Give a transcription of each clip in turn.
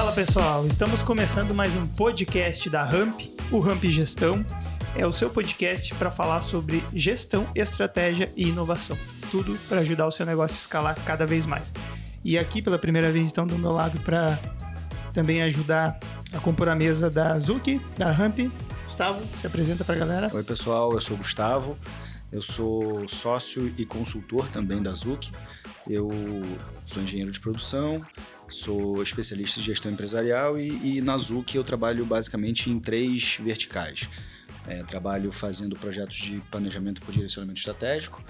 Fala pessoal, estamos começando mais um podcast da Ramp, o Ramp Gestão. É o seu podcast para falar sobre gestão, estratégia e inovação. Tudo para ajudar o seu negócio a escalar cada vez mais. E aqui pela primeira vez estão do meu lado para também ajudar a compor a mesa da Zuki, da Ramp. Gustavo, se apresenta para a galera. Oi pessoal, eu sou o Gustavo, eu sou sócio e consultor também da Zuki. Eu sou engenheiro de produção, sou especialista em gestão empresarial e na Zuki eu trabalho basicamente em 3 verticais. Trabalho fazendo projetos de planejamento por direcionamento estratégico,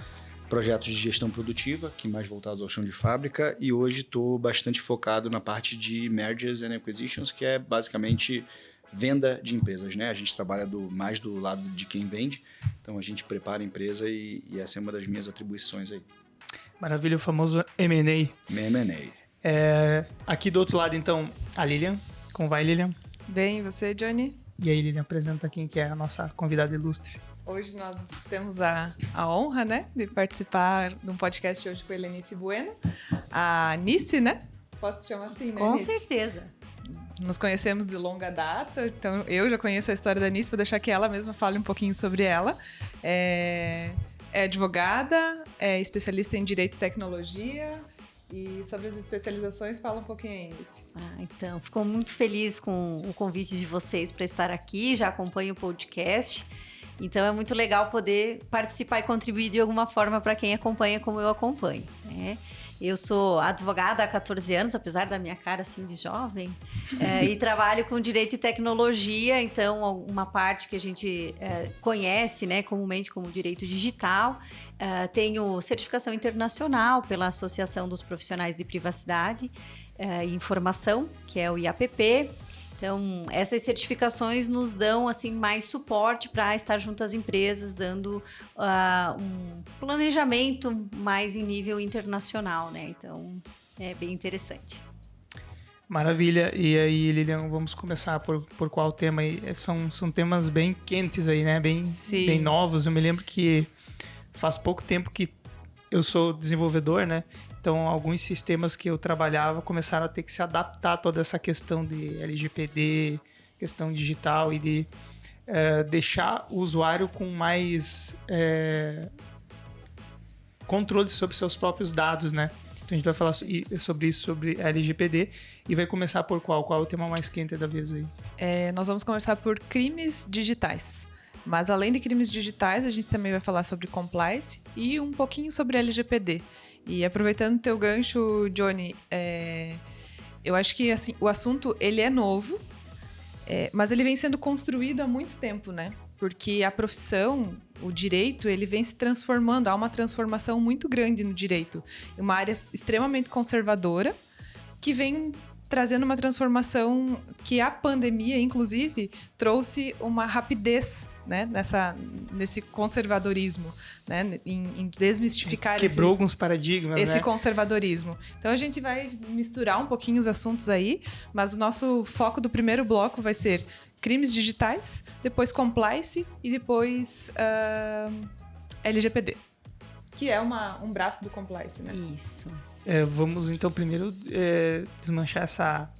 projetos de gestão produtiva, que mais voltados ao chão de fábrica, e hoje estou bastante focado na parte de mergers and acquisitions, que é basicamente venda de empresas, né? A gente trabalha mais do lado de quem vende, então a gente prepara a empresa e essa é uma das minhas atribuições aí. Maravilha, o famoso M&A. M&A. Aqui do outro lado, então, a Lilian. Como vai, Lilian? Bem, e você, Johnny? E aí, Lilian, apresenta quem que é a nossa convidada ilustre. Hoje nós temos a honra, né, de participar de um podcast hoje com a Helenice Bueno. A Nice, né? Posso te chamar assim, né, Com Nice? certeza. Nos conhecemos de longa data, então eu já conheço a história da Nice, vou deixar que ela mesma fale um pouquinho sobre ela. É advogada, é especialista em Direito e Tecnologia, e sobre as especializações, fala um pouquinho aí, Nice. Então, fico muito feliz com o convite de vocês para estar aqui, já acompanho o podcast, então é muito legal poder participar e contribuir de alguma forma para quem acompanha como eu acompanho, né? Eu sou advogada há 14 anos, apesar da minha cara assim de jovem, e trabalho com direito e tecnologia, então uma parte que a gente conhece, né, comumente como direito digital. Tenho certificação internacional pela Associação dos Profissionais de Privacidade e Informação, que é o IAPP. Então, essas certificações nos dão assim, mais suporte para estar junto às empresas, dando um planejamento mais em nível internacional, né? Então, é bem interessante. Maravilha. E aí, Lilian, vamos começar por qual tema aí? São temas bem quentes aí, né? Bem novos. Eu me lembro que faz pouco tempo que eu sou desenvolvedor, né? Então, alguns sistemas que eu trabalhava começaram a ter que se adaptar a toda essa questão de LGPD, questão digital e de deixar o usuário com mais controle sobre seus próprios dados, né? Então, a gente vai falar sobre isso, sobre LGPD, e vai começar por qual? Qual é o tema mais quente da vez aí? Nós vamos começar por crimes digitais. Mas além de crimes digitais, a gente também vai falar sobre compliance e um pouquinho sobre LGPD. E aproveitando o teu gancho, Johnny, eu acho que assim, o assunto ele é novo, mas ele vem sendo construído há muito tempo, né? Porque a profissão, o direito, ele vem se transformando, há uma transformação muito grande no direito. Uma área extremamente conservadora, que vem trazendo uma transformação que a pandemia, inclusive, trouxe uma rapidez, né, nesse conservadorismo, né, em desmistificar quebrou alguns paradigmas, esse né? conservadorismo. Então a gente vai misturar um pouquinho os assuntos aí, mas o nosso foco do primeiro bloco vai ser crimes digitais, depois compliance e depois LGPD, que é um braço do compliance, né? Isso. Vamos então primeiro desmanchar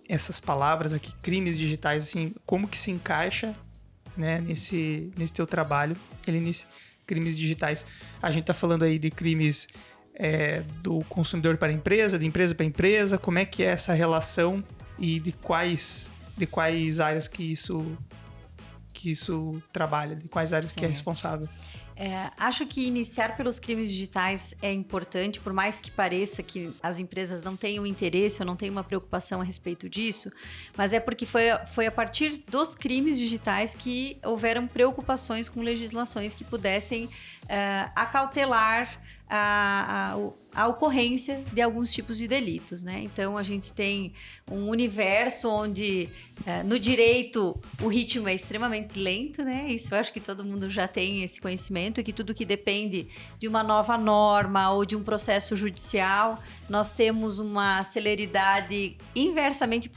essas palavras aqui, crimes digitais, assim, como que se encaixa, né, nesse teu trabalho, nesse crimes digitais. A gente tá falando aí de crimes do consumidor para a empresa, de empresa para empresa, como é que é essa relação e de quais áreas que isso trabalha, de quais áreas que é responsável. Acho que iniciar pelos crimes digitais é importante, por mais que pareça que as empresas não tenham interesse ou não tenham uma preocupação a respeito disso, mas é porque foi a partir dos crimes digitais que houveram preocupações com legislações que pudessem acautelar a ocorrência de alguns tipos de delitos, né? Então, a gente tem um universo onde, no direito, o ritmo é extremamente lento, né? Isso eu acho que todo mundo já tem esse conhecimento, e que tudo que depende de uma nova norma ou de um processo judicial, nós temos uma celeridade inversamente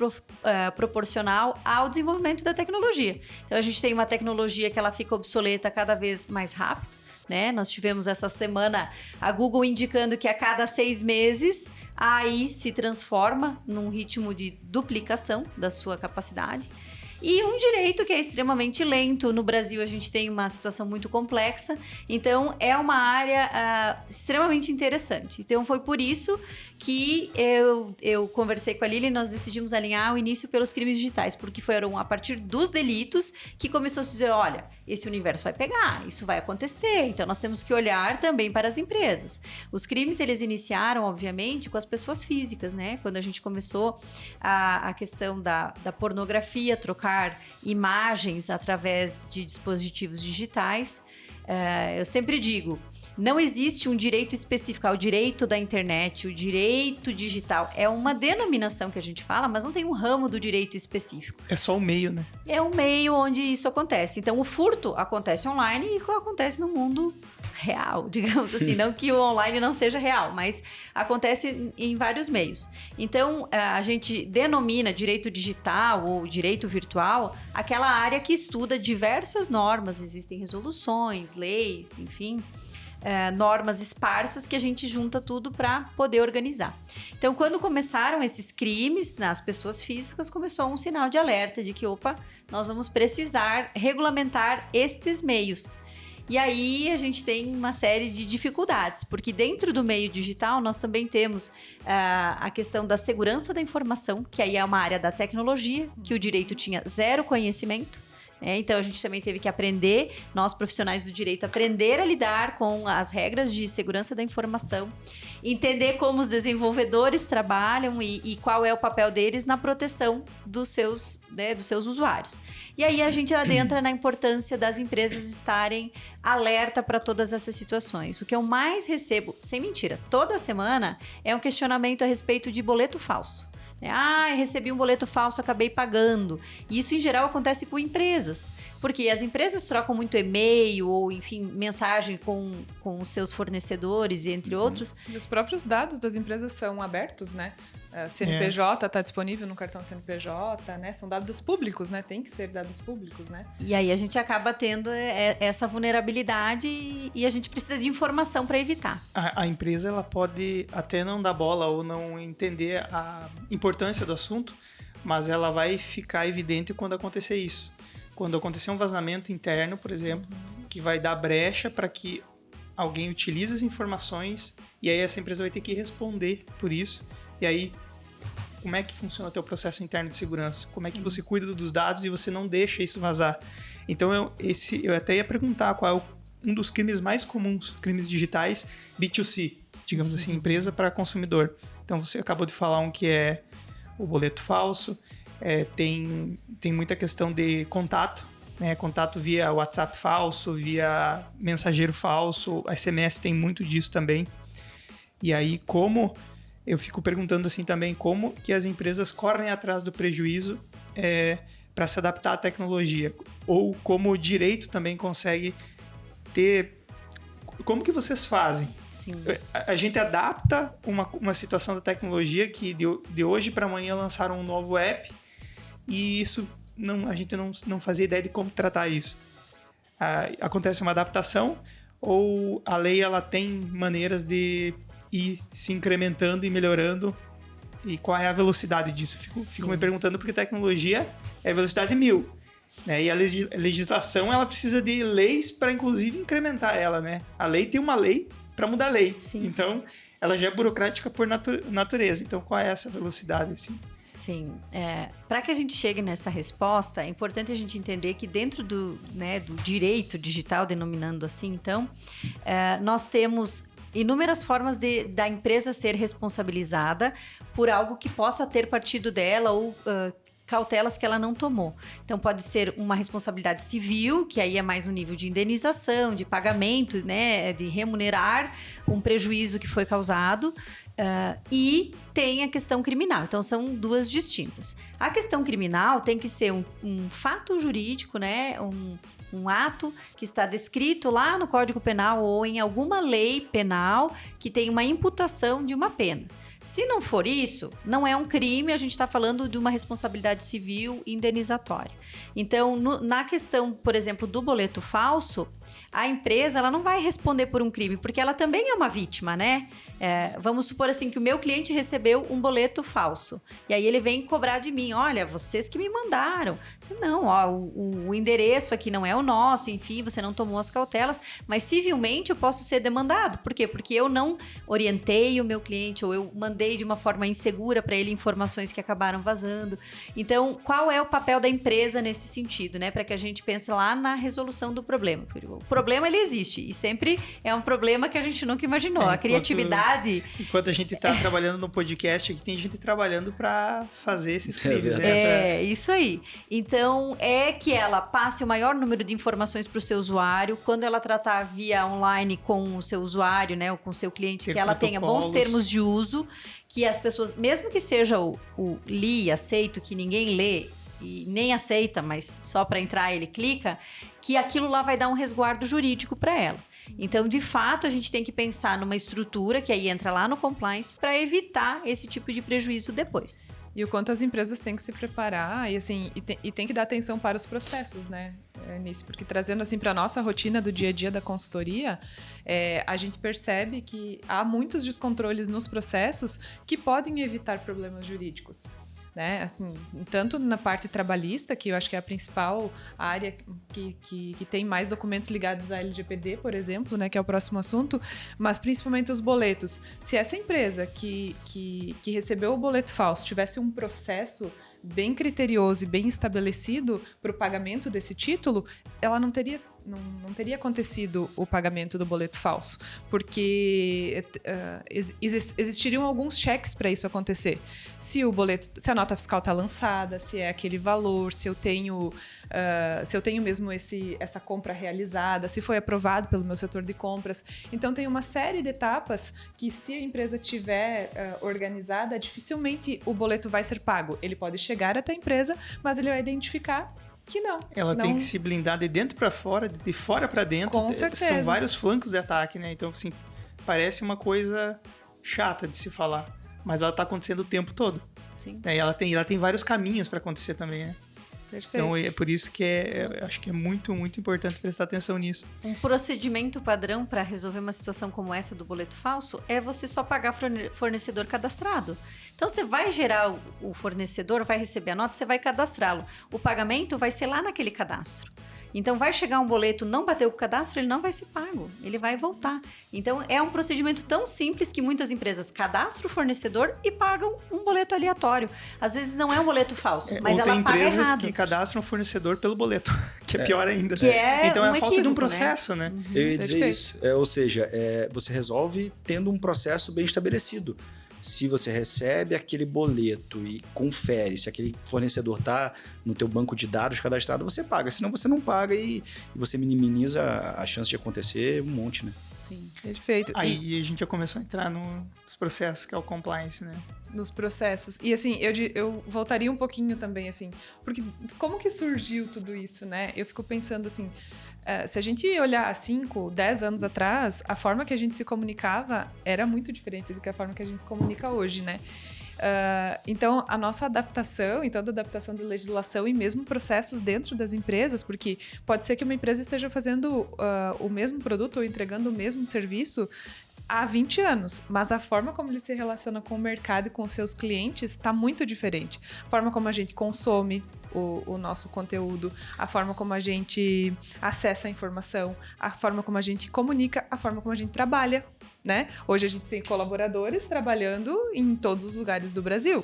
proporcional ao desenvolvimento da tecnologia. Então, a gente tem uma tecnologia que ela fica obsoleta cada vez mais rápido, né? Nós tivemos essa semana a Google indicando que a cada 6 meses aí se transforma num ritmo de duplicação da sua capacidade. E um direito que é extremamente lento. No Brasil, a gente tem uma situação muito complexa. Então, é uma área extremamente interessante. Então, foi por isso que eu conversei com a Lili e nós decidimos alinhar o início pelos crimes digitais, porque foram a partir dos delitos que começou a se dizer, olha, esse universo vai pegar, isso vai acontecer, então nós temos que olhar também para as empresas. Os crimes, eles iniciaram, obviamente, com as pessoas físicas, né? Quando a gente começou a questão da pornografia, trocar imagens através de dispositivos digitais, eu sempre digo, não existe um direito específico, o direito da internet, o direito digital. É uma denominação que a gente fala, mas não tem um ramo do direito específico. É só o meio, né? É o meio onde isso acontece. Então, o furto acontece online e acontece no mundo real, digamos assim. Não que o online não seja real, mas acontece em vários meios. Então, a gente denomina direito digital ou direito virtual aquela área que estuda diversas normas. Existem resoluções, leis, enfim... normas esparsas que a gente junta tudo para poder organizar. Então, quando começaram esses crimes nas pessoas físicas, começou um sinal de alerta de que, opa, nós vamos precisar regulamentar estes meios. E aí a gente tem uma série de dificuldades, porque dentro do meio digital nós também temos a questão da segurança da informação, que aí é uma área da tecnologia, que o direito tinha zero conhecimento. Então, a gente também teve que aprender, nós profissionais do direito, aprender a lidar com as regras de segurança da informação, entender como os desenvolvedores trabalham e qual é o papel deles na proteção dos seus usuários. E aí a gente adentra na importância das empresas estarem alerta para todas essas situações. O que eu mais recebo, sem mentira, toda semana é um questionamento a respeito de boleto falso. Eu recebi um boleto falso, acabei pagando. E isso, em geral, acontece com empresas. Porque as empresas trocam muito e-mail ou, enfim, mensagem com os seus fornecedores, entre outros. E os próprios dados das empresas são abertos, né? CNPJ está disponível no cartão CNPJ, né? São dados públicos, né? Tem que ser dados públicos, né? E aí a gente acaba tendo essa vulnerabilidade e a gente precisa de informação para evitar. A empresa ela pode até não dar bola ou não entender a importância do assunto, mas ela vai ficar evidente quando acontecer isso. Quando acontecer um vazamento interno, por exemplo, que vai dar brecha para que alguém utilize as informações e aí essa empresa vai ter que responder por isso. E aí, como é que funciona o teu processo interno de segurança? Como é que você cuida dos dados e você não deixa isso vazar? Então, eu até ia perguntar qual é um dos crimes mais comuns, crimes digitais, B2C, digamos assim, empresa para consumidor. Então, você acabou de falar um que é o boleto falso, tem muita questão de contato, né? Contato via WhatsApp falso, via mensageiro falso, SMS tem muito disso também. E aí, eu fico perguntando assim também como que as empresas correm atrás do prejuízo para se adaptar à tecnologia. Ou como o direito também consegue ter... Como que vocês fazem? Sim. A gente adapta uma situação da tecnologia que de hoje para amanhã lançaram um novo app e isso a gente não fazia ideia de como tratar isso. Acontece uma adaptação ou a lei ela tem maneiras de ir se incrementando e melhorando e qual é a velocidade disso? Fico me perguntando porque tecnologia é velocidade 1000, né? E a legislação ela precisa de leis para inclusive incrementar ela, né? A lei tem uma lei para mudar a lei. Sim. Então ela já é burocrática por natureza. Então qual é essa velocidade assim? Sim, para que a gente chegue nessa resposta, é importante a gente entender que dentro do direito digital, denominando assim, então, nós temos inúmeras formas da empresa ser responsabilizada por algo que possa ter partido dela ou cautelas que ela não tomou. Então, pode ser uma responsabilidade civil, que aí é mais no nível de indenização, de pagamento, né, de remunerar um prejuízo que foi causado. E tem a questão criminal. Então, são duas distintas. A questão criminal tem que ser um fato jurídico, né? Um ato que está descrito lá no Código Penal ou em alguma lei penal que tem uma imputação de uma pena. Se não for isso, não é um crime, a gente está falando de uma responsabilidade civil indenizatória. Então, na questão, por exemplo, do boleto falso, a empresa ela não vai responder por um crime, porque ela também é uma vítima, né? Vamos supor assim que o meu cliente recebeu um boleto falso. E aí ele vem cobrar de mim, olha, vocês que me mandaram. Não, ó, o endereço aqui não é o nosso, enfim, você não tomou as cautelas, mas civilmente eu posso ser demandado. Por quê? Porque eu não orientei o meu cliente ou eu mandei de uma forma insegura para ele informações que acabaram vazando. Então, qual é o papel da empresa nesse sentido, né? Para que a gente pense lá na resolução do problema. O problema, ele existe e sempre é um problema que a gente nunca imaginou. A criatividade... Enquanto a gente está trabalhando no podcast, aqui tem gente trabalhando para fazer esses crimes, né? Isso aí. Então, é que ela passe o maior número de informações para o seu usuário. Quando ela tratar via online com o seu usuário, né? Ou com o seu cliente, que ela tenha bons termos de uso, que as pessoas, mesmo que seja o li, aceito, que ninguém lê, e nem aceita, mas só para entrar ele clica, que aquilo lá vai dar um resguardo jurídico para ela. Então, de fato, a gente tem que pensar numa estrutura que aí entra lá no compliance para evitar esse tipo de prejuízo depois. E o quanto as empresas têm que se preparar e tem que dar atenção para os processos, né? Nisso, porque trazendo assim para a nossa rotina do dia a dia da consultoria, a gente percebe que há muitos descontroles nos processos que podem evitar problemas jurídicos. Né? Assim, tanto na parte trabalhista, que eu acho que é a principal área que tem mais documentos ligados à LGPD, por exemplo, né? Que é o próximo assunto, mas principalmente os boletos. Se essa empresa que recebeu o boleto falso tivesse um processo bem criterioso e bem estabelecido para o pagamento desse título, ela não teria acontecido o pagamento do boleto falso, porque existiriam alguns cheques para isso acontecer. Se a nota fiscal está lançada, se é aquele valor, se eu tenho mesmo essa compra realizada, se foi aprovado pelo meu setor de compras. Então, tem uma série de etapas que, se a empresa tiver organizada, dificilmente o boleto vai ser pago. Ele pode chegar até a empresa, mas ele vai identificar que não. Ela tem que se blindar de dentro para fora, de fora para dentro. Com certeza. São vários flancos de ataque, né? Então, assim, parece uma coisa chata de se falar, mas ela está acontecendo o tempo todo. Sim. E ela tem vários caminhos para acontecer também, né? Perfeito. Então, é por isso que eu acho que é muito, muito importante prestar atenção nisso. Um procedimento padrão para resolver uma situação como essa do boleto falso é você só pagar fornecedor cadastrado. Então, você vai gerar o fornecedor, vai receber a nota, você vai cadastrá-lo. O pagamento vai ser lá naquele cadastro. Então, vai chegar um boleto, não bateu com o cadastro, ele não vai ser pago, ele vai voltar. Então, é um procedimento tão simples que muitas empresas cadastram o fornecedor e pagam um boleto aleatório. Às vezes não é um boleto falso, mas ela paga errado. Tem empresas que cadastram o fornecedor pelo boleto, que é pior ainda. Então, é a falta de um processo, né? Eu ia dizer isso. Ou seja, você resolve tendo um processo bem estabelecido. Se você recebe aquele boleto e confere se aquele fornecedor está no teu banco de dados cadastrado, você paga. Senão você não paga e você minimiza a chance de acontecer um monte, né? Sim, perfeito. Aí a gente já começou a entrar nos processos, que é o compliance, né? Nos processos. E assim, eu voltaria um pouquinho também, assim, porque como que surgiu tudo isso, né? Eu fico pensando assim, se a gente olhar 5, 10 anos atrás, a forma que a gente se comunicava era muito diferente do que a forma que a gente se comunica hoje, né? Então, a nossa adaptação, então, da adaptação de legislação e mesmo processos dentro das empresas, porque pode ser que uma empresa esteja fazendo o mesmo produto ou entregando o mesmo serviço há 20 anos, mas a forma como ele se relaciona com o mercado e com os seus clientes está muito diferente. A forma como a gente consome o nosso conteúdo, a forma como a gente acessa a informação, a forma como a gente comunica, a forma como a gente trabalha, né? Hoje a gente tem colaboradores trabalhando em todos os lugares do Brasil.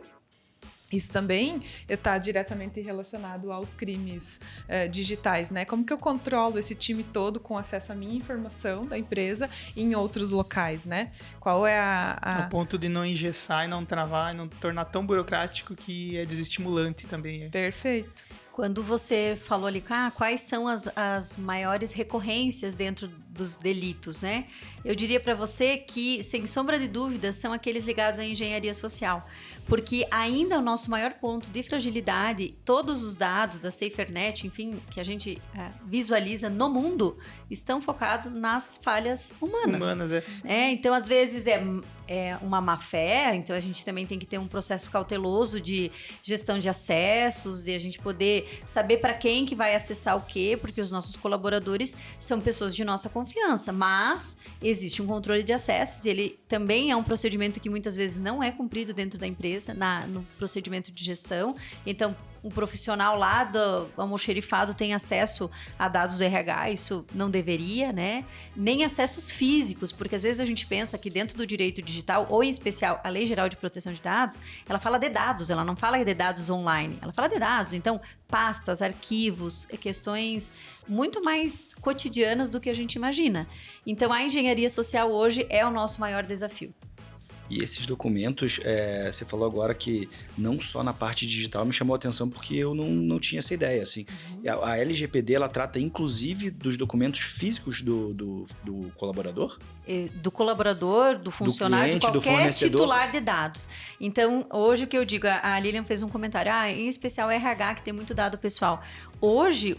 Isso também está diretamente relacionado aos crimes digitais, né? Como que eu controlo esse time todo com acesso à minha informação da empresa em outros locais, né? Qual é Ao ponto de não engessar e não travar e não tornar tão burocrático que é desestimulante também. Perfeito. Quando você falou ali, quais são as maiores recorrências dentro dos delitos, né? Eu diria para você que, sem sombra de dúvidas, são aqueles ligados à engenharia social. Porque ainda o nosso maior ponto de fragilidade, todos os dados da SaferNet, enfim, que a gente visualiza no mundo, estão focados nas falhas humanas. Então, às vezes, é uma má-fé, então a gente também tem que ter um processo cauteloso de gestão de acessos, de a gente poder saber para quem que vai acessar o quê, porque os nossos colaboradores são pessoas de nossa confiança, mas existe um controle de acessos e ele também é um procedimento que muitas vezes não é cumprido dentro da empresa, no procedimento de gestão. Então, um profissional lá do almoxerifado tem acesso a dados do RH, isso não deveria, né? Nem acessos físicos, porque às vezes a gente pensa que dentro do direito digital, ou em especial a Lei Geral de Proteção de Dados, ela fala de dados, ela não fala de dados online, ela fala de dados. Então, pastas, arquivos, questões muito mais cotidianas do que a gente imagina. Então, a engenharia social hoje é o nosso maior desafio. E esses documentos, você falou agora que não só na parte digital me chamou a atenção porque eu não tinha essa ideia, assim. A LGPD, ela trata inclusive dos documentos físicos do colaborador? Do colaborador, do funcionário, do cliente, de qualquer do titular de dados. Então, hoje o que eu digo, a Lilian fez um comentário, em especial o RH, que tem muito dado pessoal. Hoje,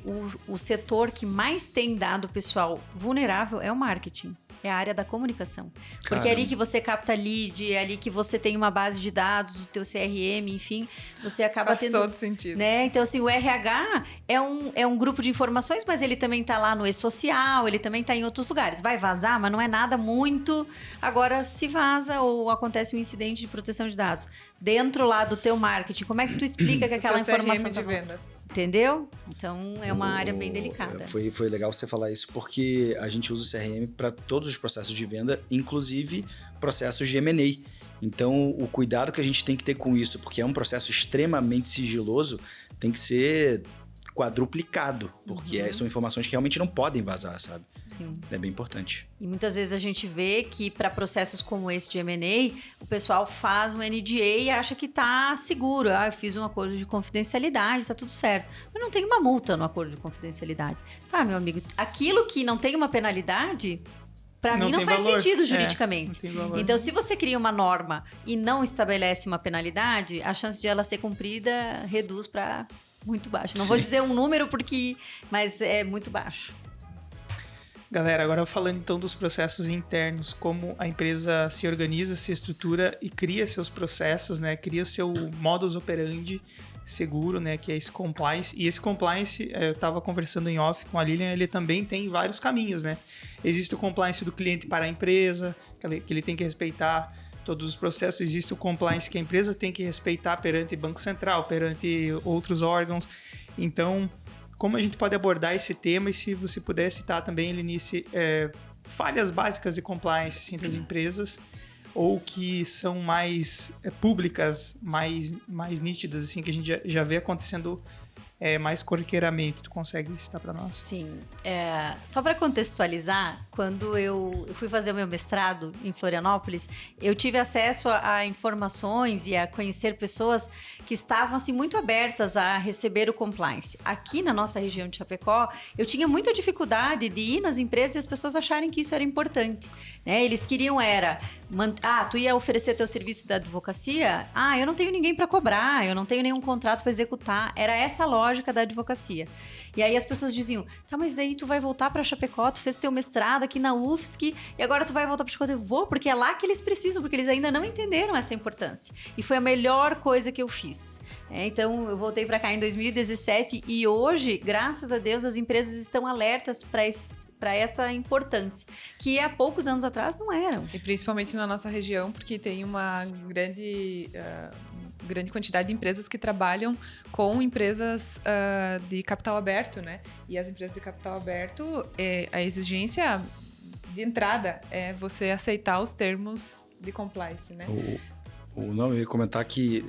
o setor que mais tem dado pessoal vulnerável é o marketing. É a área da comunicação. Porque é ali que você capta lead, é ali que você tem uma base de dados, o teu CRM, enfim, você acaba tendo... Faz todo sentido. Né? Então, assim, o RH é um grupo de informações, mas ele também tá lá no e-social, ele também tá em outros lugares. Vai vazar, mas não é nada muito. Agora, se vaza ou acontece um incidente de proteção de dados dentro lá do teu marketing, como é que tu explica que aquela informação CRM de vendas. Entendeu? Então, é uma área bem delicada. Foi legal você falar isso, porque a gente usa o CRM para todos os processos de venda, inclusive processos de M&A. Então, o cuidado que a gente tem que ter com isso, porque é um processo extremamente sigiloso, tem que ser quadruplicado, porque são informações que realmente não podem vazar, sabe? Sim. É bem importante. E muitas vezes a gente vê que para processos como esse de M&A, o pessoal faz um NDA e acha que tá seguro. Eu fiz um acordo de confidencialidade, tá tudo certo. Mas não tem uma multa no acordo de confidencialidade. Tá, meu amigo, aquilo que não tem uma penalidade... Para mim não faz sentido juridicamente. Então, se você cria uma norma e não estabelece uma penalidade, a chance de ela ser cumprida reduz para muito baixo. Não vou dizer um número mas é muito baixo. Galera, agora falando então dos processos internos, como a empresa se organiza, se estrutura e cria seus processos, né? Cria seu modus operandi seguro, né? Que é esse compliance. E esse compliance, eu estava conversando em off com a Lilian, ele também tem vários caminhos, né? Existe o compliance do cliente para a empresa, que ele tem que respeitar todos os processos. Existe o compliance que a empresa tem que respeitar perante Banco Central, perante outros órgãos. Então, como a gente pode abordar esse tema e se você puder citar também, Lenice, falhas básicas de compliance assim, das empresas ou que são mais públicas, mais nítidas, assim, que a gente já vê acontecendo mais corriqueiramente. Tu consegue citar para nós? Sim. Só para contextualizar, quando eu fui fazer o meu mestrado em Florianópolis, eu tive acesso a informações e a conhecer pessoas que estavam assim, muito abertas a receber o compliance. Aqui na nossa região de Chapecó, eu tinha muita dificuldade de ir nas empresas e as pessoas acharem que isso era importante. Né? Eles queriam tu ia oferecer teu serviço da advocacia? Eu não tenho ninguém para cobrar, eu não tenho nenhum contrato para executar. Era essa a lógica da advocacia. E aí as pessoas diziam, tá, mas daí tu vai voltar para Chapecó, tu fez teu mestrado aqui na UFSC e agora tu vai voltar para Chapecó. Eu vou, porque é lá que eles precisam, porque eles ainda não entenderam essa importância. E foi a melhor coisa que eu fiz. Então, eu voltei para cá em 2017 e hoje, graças a Deus, as empresas estão alertas para essa importância, que há poucos anos atrás não eram. E principalmente na nossa região, porque tem uma grande quantidade de empresas que trabalham com empresas de capital aberto, né? E as empresas de capital aberto, a exigência de entrada é você aceitar os termos de compliance, né? Eu ia comentar que...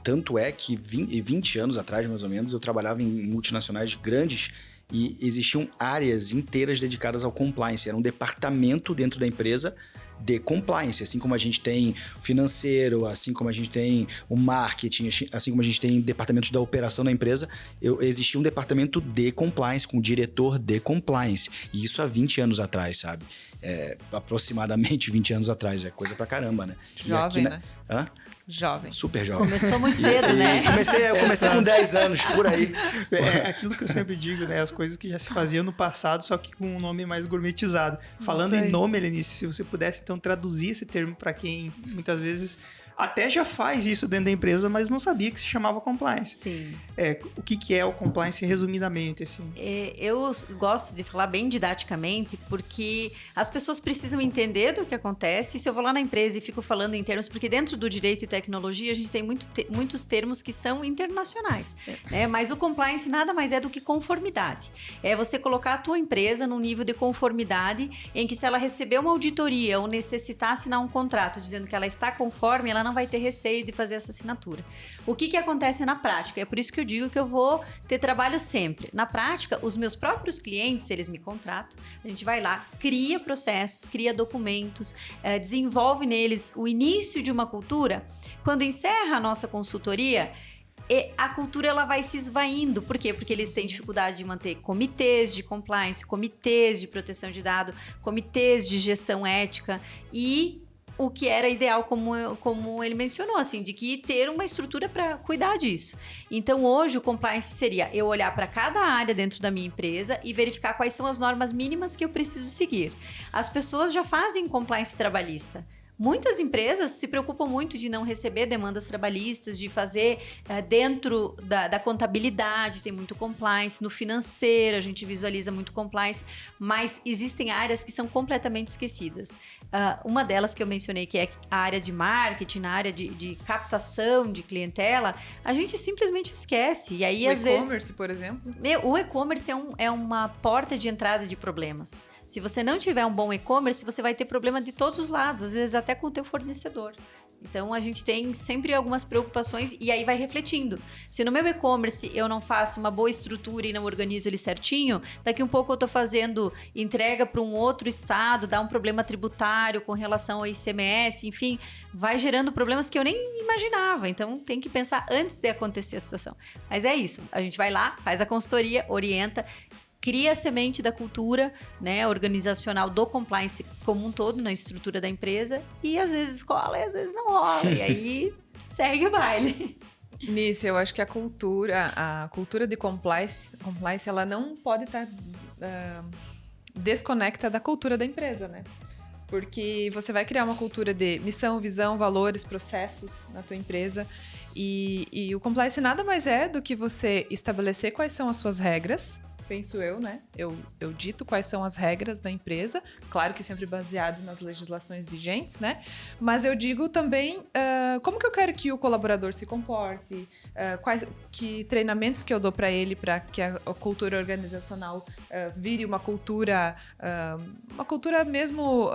Tanto é que 20 anos atrás, mais ou menos, eu trabalhava em multinacionais grandes e existiam áreas inteiras dedicadas ao compliance. Era um departamento dentro da empresa de compliance, assim como a gente tem financeiro, assim como a gente tem o marketing, assim como a gente tem departamentos da operação da empresa, existia um departamento de compliance, com um diretor de compliance. E isso há 20 anos atrás, sabe? Aproximadamente 20 anos atrás, é coisa pra caramba, né? Jovem, né? Hã? Jovem. Super jovem. Começou muito cedo, né? Eu comecei com 10 anos, por aí. Aquilo que eu sempre digo, né? As coisas que já se faziam no passado, só que com um nome mais gourmetizado. Falando em nome, Helenice, se você pudesse então traduzir esse termo para quem muitas vezes até já faz isso dentro da empresa, mas não sabia que se chamava compliance. Sim. O que é o compliance resumidamente, assim? Eu gosto de falar bem didaticamente, porque as pessoas precisam entender do que acontece. Se eu vou lá na empresa e fico falando em termos, porque dentro do direito e tecnologia a gente tem muitos termos que são internacionais, né? Mas o compliance nada mais é do que conformidade. É você colocar a tua empresa num nível de conformidade em que, se ela receber uma auditoria ou necessitar assinar um contrato dizendo que ela está conforme, ela não vai ter receio de fazer essa assinatura. O que acontece na prática? É por isso que eu digo que eu vou ter trabalho sempre. Na prática, os meus próprios clientes, eles me contratam, a gente vai lá, cria processos, cria documentos, desenvolve neles o início de uma cultura. Quando encerra a nossa consultoria, a cultura ela vai se esvaindo. Por quê? Porque eles têm dificuldade de manter comitês de compliance, comitês de proteção de dados, comitês de gestão ética e o que era ideal, como ele mencionou, assim, de que ter uma estrutura para cuidar disso. Então, hoje, o compliance seria eu olhar para cada área dentro da minha empresa e verificar quais são as normas mínimas que eu preciso seguir. As pessoas já fazem compliance trabalhista. Muitas empresas se preocupam muito de não receber demandas trabalhistas, de fazer dentro da contabilidade, tem muito compliance, no financeiro a gente visualiza muito compliance, mas existem áreas que são completamente esquecidas. Uma delas que eu mencionei, que é a área de marketing, na área de captação de clientela, a gente simplesmente esquece. E aí, às vezes, e-commerce, por exemplo? O e-commerce é uma porta de entrada de problemas. Se você não tiver um bom e-commerce, você vai ter problema de todos os lados, às vezes até com o teu fornecedor. Então, a gente tem sempre algumas preocupações e aí vai refletindo. Se no meu e-commerce eu não faço uma boa estrutura e não organizo ele certinho, daqui um pouco eu estou fazendo entrega para um outro estado, dá um problema tributário com relação ao ICMS, enfim, vai gerando problemas que eu nem imaginava. Então, tem que pensar antes de acontecer a situação. Mas é isso, a gente vai lá, faz a consultoria, orienta, cria a semente da cultura, né, organizacional do compliance como um todo na estrutura da empresa e às vezes cola e às vezes não rola. E aí segue o baile. Nisso, eu acho que a cultura de compliance ela não pode estar desconecta da cultura da empresa, né? Porque você vai criar uma cultura de missão, visão, valores, processos na tua empresa e o compliance nada mais é do que você estabelecer quais são as suas regras, penso eu, né? Eu dito quais são as regras da empresa, claro que sempre baseado nas legislações vigentes, né? Mas eu digo também como que eu quero que o colaborador se comporte, que treinamentos que eu dou para ele para que a cultura organizacional vire uma cultura mesmo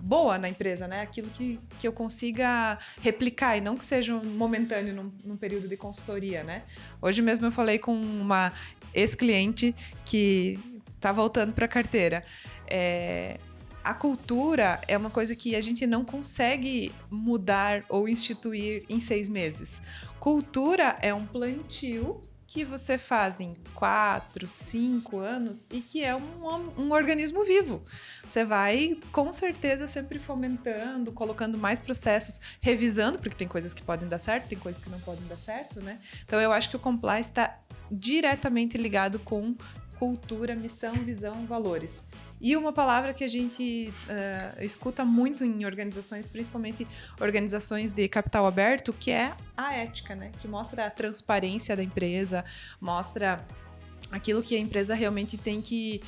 boa na empresa, né? Aquilo que eu consiga replicar e não que seja momentâneo num período de consultoria, né? Hoje mesmo eu falei com uma ex-cliente que está voltando para a carteira. A cultura é uma coisa que a gente não consegue mudar ou instituir em 6 meses. Cultura é um plantio que você faz em 4, 5 anos e que é um organismo vivo. Você vai, com certeza, sempre fomentando, colocando mais processos, revisando, porque tem coisas que podem dar certo, tem coisas que não podem dar certo, né? Então, eu acho que o compliance está diretamente ligado com cultura, missão, visão, valores. E uma palavra que a gente escuta muito em organizações, principalmente organizações de capital aberto, que é a ética, né? Que mostra a transparência da empresa, mostra aquilo que a empresa realmente tem que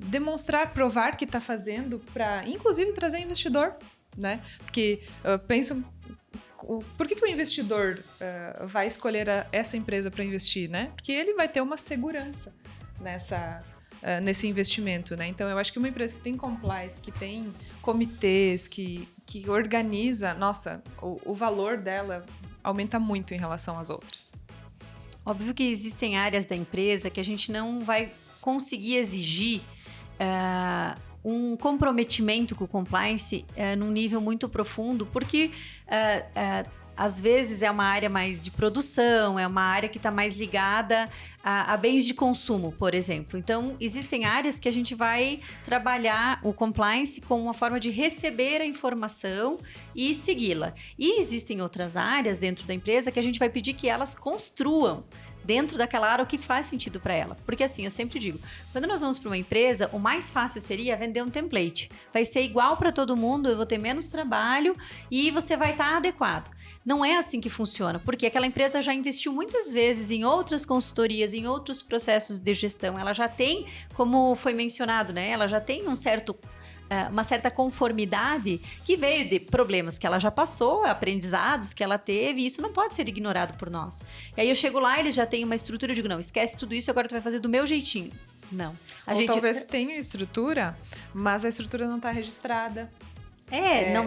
demonstrar, provar que está fazendo para, inclusive, trazer investidor, né? Porque pensam... Por que o investidor vai escolher essa empresa para investir, né? Porque ele vai ter uma segurança nesse investimento, né? Então, eu acho que uma empresa que tem compliance, que tem comitês, que organiza, nossa, o valor dela aumenta muito em relação às outras. Óbvio que existem áreas da empresa que a gente não vai conseguir exigir um comprometimento com o compliance num nível muito profundo, porque às vezes é uma área mais de produção, é uma área que está mais ligada a bens de consumo, por exemplo. Então, existem áreas que a gente vai trabalhar o compliance como uma forma de receber a informação e segui-la. E existem outras áreas dentro da empresa que a gente vai pedir que elas construam dentro daquela área o que faz sentido para ela. Porque assim, eu sempre digo, quando nós vamos para uma empresa, o mais fácil seria vender um template. Vai ser igual para todo mundo, eu vou ter menos trabalho e você vai estar adequado. Não é assim que funciona, porque aquela empresa já investiu muitas vezes em outras consultorias, em outros processos de gestão. Ela já tem, como foi mencionado, né? Ela já tem uma certa conformidade que veio de problemas que ela já passou, aprendizados que ela teve, e isso não pode ser ignorado por nós. E aí eu chego lá, eles já têm uma estrutura, eu digo, não, esquece tudo isso, agora tu vai fazer do meu jeitinho. Não. Talvez tenha estrutura, mas a estrutura não está registrada.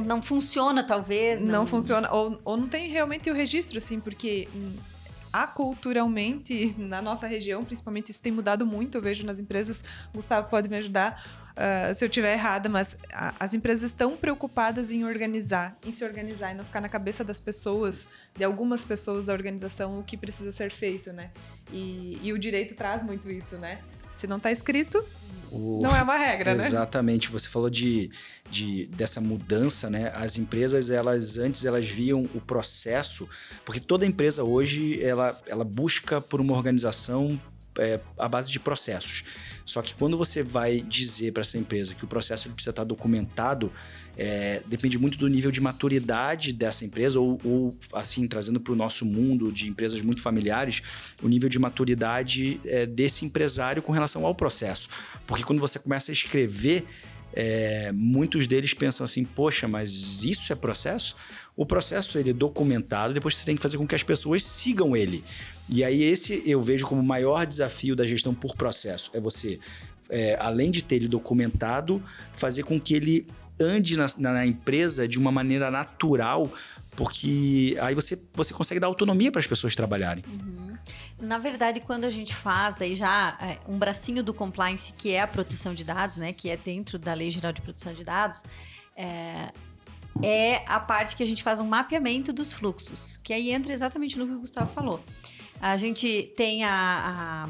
Não funciona, talvez. Não funciona, ou não tem realmente o registro, assim, porque aculturalmente, na nossa região, principalmente, isso tem mudado muito, eu vejo nas empresas, Gustavo pode me ajudar se eu estiver errada, mas as empresas estão preocupadas em se organizar e não ficar na cabeça das pessoas, de algumas pessoas da organização, o que precisa ser feito, né? E o direito traz muito isso, né? Se não está escrito, não é uma regra, né? Exatamente. Você falou dessa mudança, né? As empresas, antes elas viam o processo, porque toda empresa hoje, ela busca por uma organização à base de processos. Só que quando você vai dizer para essa empresa que o processo precisa estar documentado, depende muito do nível de maturidade dessa empresa, ou assim, trazendo para o nosso mundo de empresas muito familiares, o nível de maturidade desse empresário com relação ao processo. Porque quando você começa a escrever, muitos deles pensam assim, poxa, mas isso é processo? O processo ele é documentado, depois você tem que fazer com que as pessoas sigam ele. E aí esse eu vejo como o maior desafio da gestão por processo. É você, além de ter ele documentado, fazer com que ele ande na empresa de uma maneira natural, porque aí você consegue dar autonomia para as pessoas trabalharem. Uhum. Na verdade, quando a gente faz aí já um bracinho do compliance, que é a proteção de dados, né, que é dentro da Lei Geral de Proteção de Dados, é a parte que a gente faz um mapeamento dos fluxos, que aí entra exatamente no que o Gustavo falou. A gente tem a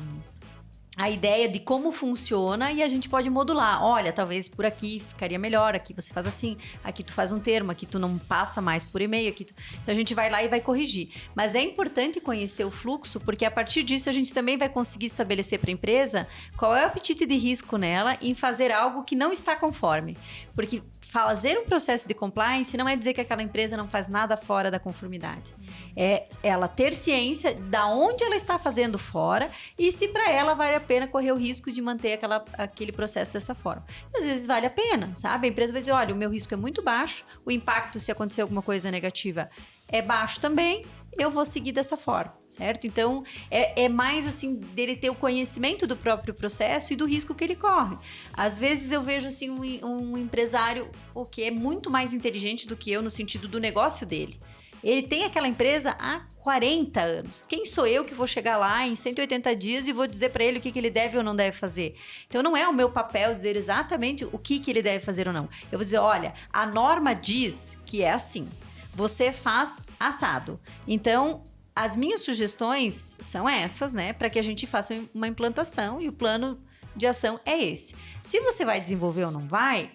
ideia de como funciona e a gente pode modular. Olha, talvez por aqui ficaria melhor, aqui você faz assim, aqui tu faz um termo, aqui tu não passa mais por e-mail, Então a gente vai lá e vai corrigir. Mas é importante conhecer o fluxo, porque a partir disso a gente também vai conseguir estabelecer para a empresa qual é o apetite de risco nela em fazer algo que não está conforme. Porque fazer um processo de compliance não é dizer que aquela empresa não faz nada fora da conformidade. É ela ter ciência da onde ela está fazendo fora e se para ela vale a pena correr o risco de manter aquele processo dessa forma. E às vezes vale a pena, sabe? A empresa vai dizer, olha, o meu risco é muito baixo, o impacto se acontecer alguma coisa negativa é baixo também, eu vou seguir dessa forma, certo? Então, é mais assim, dele ter o conhecimento do próprio processo e do risco que ele corre. Às vezes eu vejo assim um empresário que é muito mais inteligente do que eu no sentido do negócio dele. Ele tem aquela empresa há 40 anos. Quem sou eu que vou chegar lá em 180 dias e vou dizer para ele o que ele deve ou não deve fazer? Então, não é o meu papel dizer exatamente o que ele deve fazer ou não. Eu vou dizer, olha, a norma diz que é assim. Você faz assado. Então, as minhas sugestões são essas, né? Para que a gente faça uma implantação e o plano de ação é esse. Se você vai desenvolver ou não vai,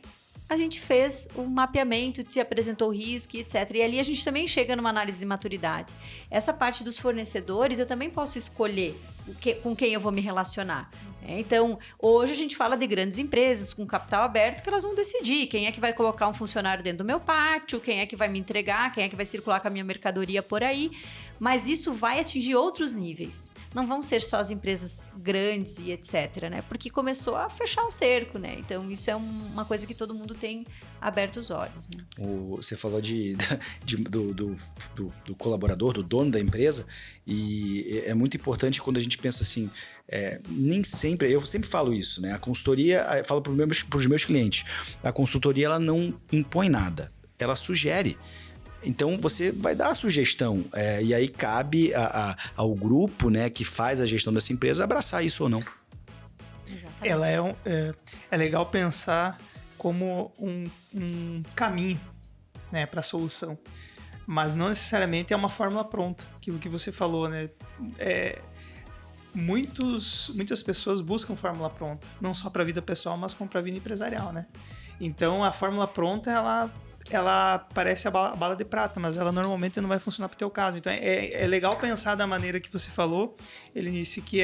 a gente fez um mapeamento, te apresentou o risco e etc. E ali a gente também chega numa análise de maturidade. Essa parte dos fornecedores, eu também posso escolher com quem eu vou me relacionar. Então, hoje a gente fala de grandes empresas com capital aberto que elas vão decidir quem é que vai colocar um funcionário dentro do meu pátio, quem é que vai me entregar, quem é que vai circular com a minha mercadoria por aí. Mas isso vai atingir outros níveis. Não vão ser só as empresas grandes e etc, né? Porque começou a fechar o cerco, né? Então, isso é uma coisa que todo mundo tem aberto os olhos, né? Você falou do colaborador, do dono da empresa, e é muito importante quando a gente pensa assim, nem sempre, eu sempre falo isso, né? A consultoria, eu falo para os meus clientes, a consultoria ela não impõe nada, ela sugere. Então, você vai dar a sugestão, e aí cabe ao grupo, né, que faz a gestão dessa empresa abraçar isso ou não. Exatamente. É legal pensar como um caminho, né, para a solução. Mas não necessariamente é uma fórmula pronta, aquilo que você falou, né? Muitas pessoas buscam fórmula pronta, não só para a vida pessoal, mas como para a vida empresarial, né? Então, a fórmula pronta, ela parece a bala de prata, mas ela normalmente não vai funcionar para o teu caso. Então, é legal pensar da maneira que você falou, Helenice, que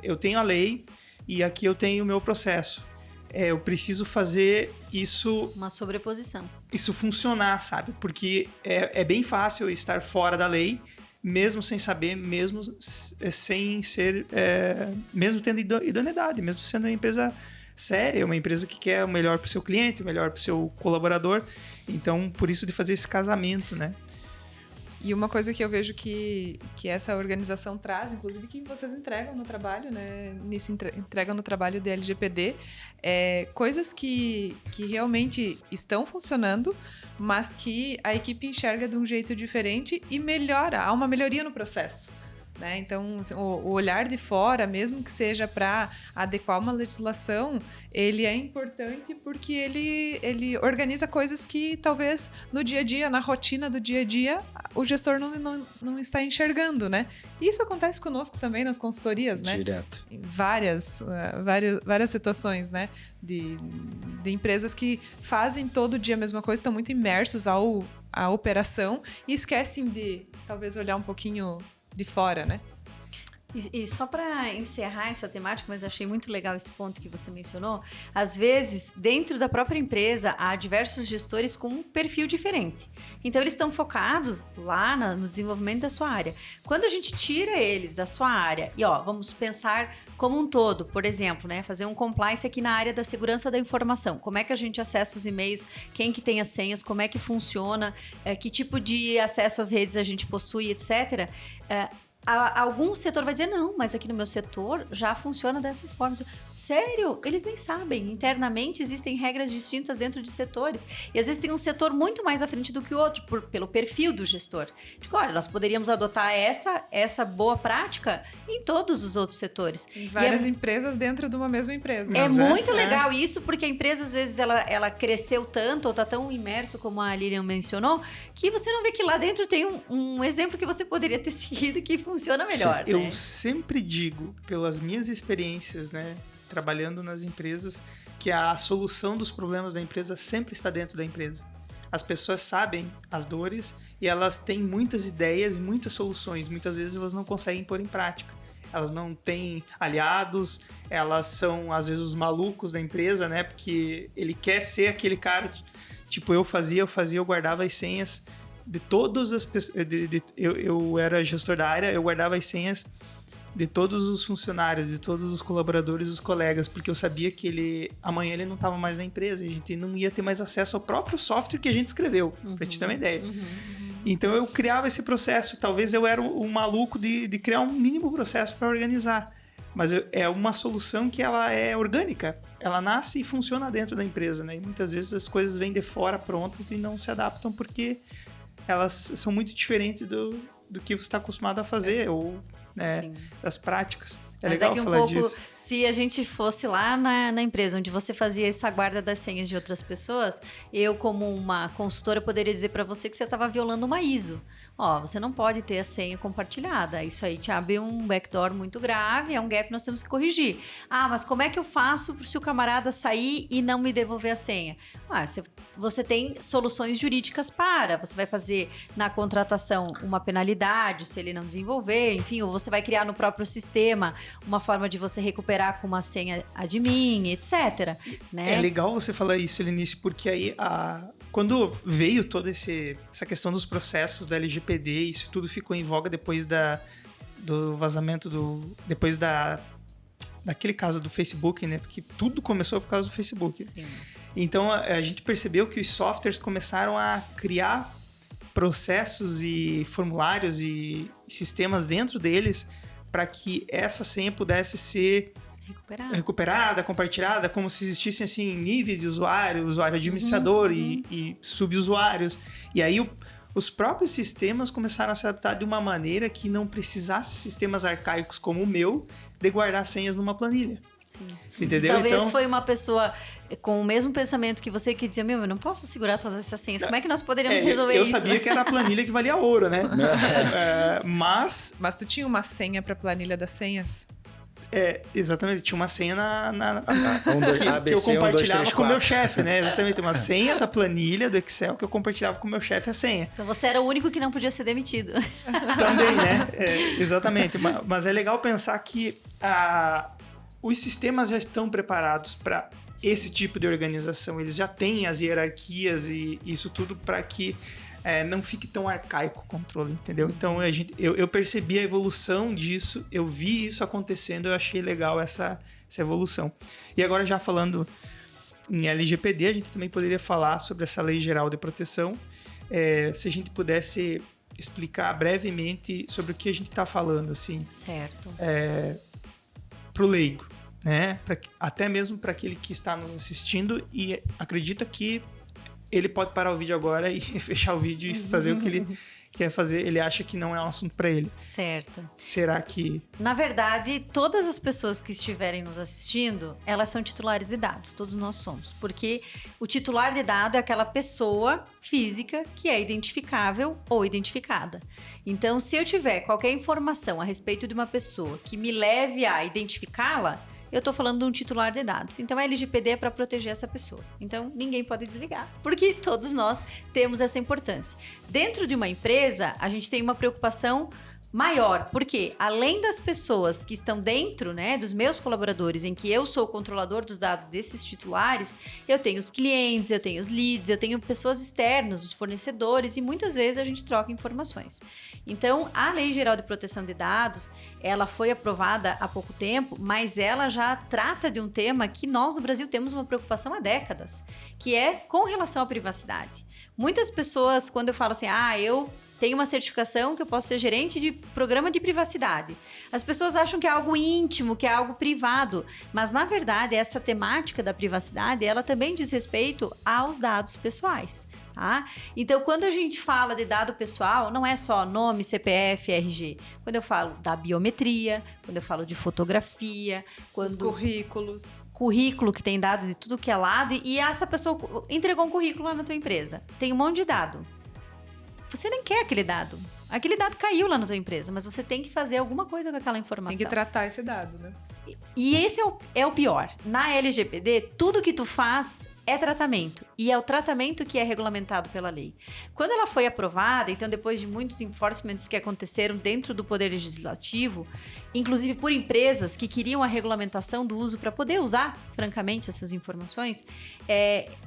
eu tenho a lei e aqui eu tenho o meu processo. Eu preciso fazer isso... Uma sobreposição. Isso funcionar, sabe? Porque é bem fácil eu estar fora da lei, mesmo sem saber, mesmo sem ser... mesmo tendo idoneidade, mesmo sendo uma empresa séria, uma empresa que quer o melhor para o seu cliente, o melhor para o seu colaborador. Então, por isso de fazer esse casamento, né? E uma coisa que eu vejo que essa organização traz, inclusive que vocês entregam no trabalho, né? Entregam no trabalho de LGPD, coisas que realmente estão funcionando, mas que a equipe enxerga de um jeito diferente e há uma melhoria no processo. Né? Então, o olhar de fora, mesmo que seja para adequar uma legislação, ele é importante porque ele organiza coisas que talvez no dia a dia, na rotina do dia a dia, o gestor não está enxergando, né? Isso acontece conosco também nas consultorias, né? Direto. Em várias situações, né? De empresas que fazem todo dia a mesma coisa, estão muito imersos à operação e esquecem de talvez olhar um pouquinho de fora, né? E só para encerrar essa temática, mas achei muito legal esse ponto que você mencionou, às vezes, dentro da própria empresa, há diversos gestores com um perfil diferente. Então, eles estão focados lá no desenvolvimento da sua área. Quando a gente tira eles da sua área, e vamos pensar como um todo, por exemplo, né, fazer um compliance aqui na área da segurança da informação. Como é que a gente acessa os e-mails, quem que tem as senhas, como é que funciona, que tipo de acesso às redes a gente possui, etc., algum setor vai dizer, não, mas aqui no meu setor já funciona dessa forma. Sério? Eles nem sabem. Internamente existem regras distintas dentro de setores. E às vezes tem um setor muito mais à frente do que o outro, pelo perfil do gestor. Tipo, olha, nós poderíamos adotar essa boa prática em todos os outros setores. Em várias empresas dentro de uma mesma empresa. É muito legal isso, porque a empresa, às vezes, ela cresceu tanto ou está tão imerso, como a Lilian mencionou, que você não vê que lá dentro tem um exemplo que você poderia ter seguido que funciona melhor. Eu né? sempre digo, pelas minhas experiências, né, trabalhando nas empresas, que a solução dos problemas da empresa sempre está dentro da empresa. As pessoas sabem as dores e elas têm muitas ideias e muitas soluções. Muitas vezes elas não conseguem pôr em prática. Elas não têm aliados, elas são, às vezes, os malucos da empresa, né? Porque ele quer ser aquele cara, tipo, eu guardava as senhas de todas as pessoas. Eu era gestor da área, eu guardava as senhas de todos os funcionários, de todos os colaboradores, os colegas, porque eu sabia que amanhã ele não estava mais na empresa, a gente não ia ter mais acesso ao próprio software que a gente escreveu, pra te ter uma ideia. Então eu criava esse processo, talvez eu era um maluco de criar um mínimo processo para organizar, mas é uma solução que ela é orgânica, ela nasce e funciona dentro da empresa, né? E muitas vezes as coisas vêm de fora prontas e não se adaptam porque elas são muito diferentes do que você está acostumado a fazer, ou né, das práticas. Mas legal que um falar pouco, disso. se a gente fosse lá na empresa onde você fazia essa guarda das senhas de outras pessoas, eu, como uma consultora, poderia dizer para você que você estava violando uma ISO. Você não pode ter a senha compartilhada. Isso aí te abre um backdoor muito grave, é um gap que nós temos que corrigir. Mas como é que eu faço se o camarada sair e não me devolver a senha? Você tem soluções jurídicas você vai fazer na contratação uma penalidade se ele não desenvolver, enfim, ou você vai criar no próprio sistema uma forma de você recuperar com uma senha admin, etc. Né? É legal você falar isso, Helenice, porque aí quando veio toda essa questão dos processos da LGPD, isso tudo ficou em voga depois do vazamento depois daquele caso do Facebook, né? Porque tudo começou por causa do Facebook. Sim. Então a gente percebeu que os softwares começaram a criar processos e formulários e sistemas dentro deles para que essa senha pudesse ser recuperada, compartilhada, como se existissem assim, níveis de usuário administrador e subusuários. E aí os próprios sistemas começaram a se adaptar de uma maneira que não precisasse sistemas arcaicos como o meu de guardar senhas numa planilha. Entendeu? Talvez então, foi uma pessoa com o mesmo pensamento que você, que dizia, eu não posso segurar todas essas senhas. Como é que nós poderíamos resolver isso? Eu sabia que era a planilha que valia ouro, né? Mas tu tinha uma senha pra planilha das senhas? Exatamente. Tinha uma senha que eu compartilhava com o meu chefe, né? Exatamente. Uma senha da planilha do Excel que eu compartilhava com o meu chefe a senha. Então você era o único que não podia ser demitido. Também, né? Exatamente. Mas é legal pensar que os sistemas já estão preparados para esse tipo de organização. Eles já têm as hierarquias e isso tudo para que não fique tão arcaico o controle, entendeu? Então eu percebi a evolução disso, eu vi isso acontecendo, eu achei legal essa evolução. E agora, já falando em LGPD, a gente também poderia falar sobre essa Lei Geral de Proteção. Se a gente pudesse explicar brevemente sobre o que a gente está falando, assim. Certo. Para o leigo, né? Até mesmo para aquele que está nos assistindo e acredita que ele pode parar o vídeo agora e fechar o vídeo e fazer o que ele quer fazer. Ele acha que não é um assunto para ele. Certo. Será que... Na verdade, todas as pessoas que estiverem nos assistindo, elas são titulares de dados. Todos nós somos. Porque o titular de dado é aquela pessoa física que é identificável ou identificada. Então, se eu tiver qualquer informação a respeito de uma pessoa que me leve a identificá-la, eu estou falando de um titular de dados. Então, a LGPD é para proteger essa pessoa. Então, ninguém pode desligar, porque todos nós temos essa importância. Dentro de uma empresa, a gente tem uma preocupação maior, porque além das pessoas que estão dentro, né, dos meus colaboradores, em que eu sou o controlador dos dados desses titulares, eu tenho os clientes, eu tenho os leads, eu tenho pessoas externas, os fornecedores, e muitas vezes a gente troca informações. Então, a Lei Geral de Proteção de Dados, ela foi aprovada há pouco tempo, mas ela já trata de um tema que nós no Brasil temos uma preocupação há décadas, que é com relação à privacidade. Muitas pessoas, quando eu falo assim, eu tenho uma certificação que eu posso ser gerente de programa de privacidade. As pessoas acham que é algo íntimo, que é algo privado, mas na verdade essa temática da privacidade, ela também diz respeito aos dados pessoais, tá? Então, quando a gente fala de dado pessoal, não é só nome, CPF, RG. Quando eu falo da biometria, quando eu falo de fotografia, os currículos. Currículo que tem dados de tudo que é lado, e essa pessoa entregou um currículo lá na tua empresa. Tem um monte de dado. Você nem quer aquele dado. Aquele dado caiu lá na tua empresa, mas você tem que fazer alguma coisa com aquela informação. Tem que tratar esse dado, né? E esse é o pior. Na LGPD, tudo que tu faz é tratamento. E é o tratamento que é regulamentado pela lei. Quando ela foi aprovada, então depois de muitos enforcements que aconteceram dentro do Poder Legislativo, inclusive por empresas que queriam a regulamentação do uso para poder usar, francamente, essas informações,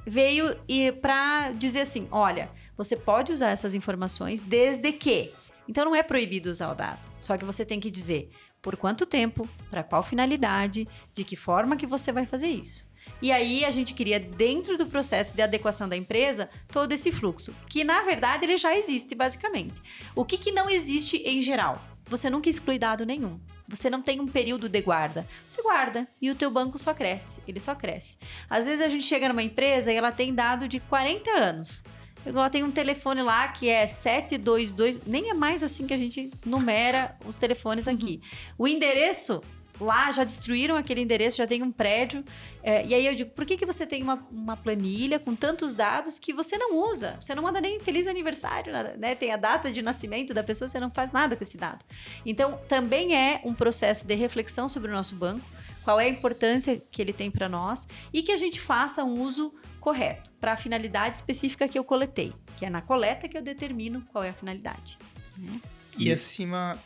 veio para dizer assim, olha, você pode usar essas informações desde que... Então não é proibido usar o dado. Só que você tem que dizer por quanto tempo, para qual finalidade, de que forma que você vai fazer isso. E aí a gente cria dentro do processo de adequação da empresa todo esse fluxo, que na verdade ele já existe basicamente. O que não existe em geral? Você nunca exclui dado nenhum. Você não tem um período de guarda. Você guarda e o teu banco só cresce, ele só cresce. Às vezes a gente chega numa empresa e ela tem dado de 40 anos. Ela tem um telefone lá que é 722, nem é mais assim que a gente numera os telefones aqui. O endereço, lá já destruíram aquele endereço, já tem um prédio. E aí eu digo, por que você tem uma planilha com tantos dados que você não usa? Você não manda nem feliz aniversário, né? Tem a data de nascimento da pessoa, você não faz nada com esse dado. Então, também é um processo de reflexão sobre o nosso banco, qual é a importância que ele tem para nós e que a gente faça um uso correto, para a finalidade específica que eu coletei, que é na coleta que eu determino qual é a finalidade. Né? E acima...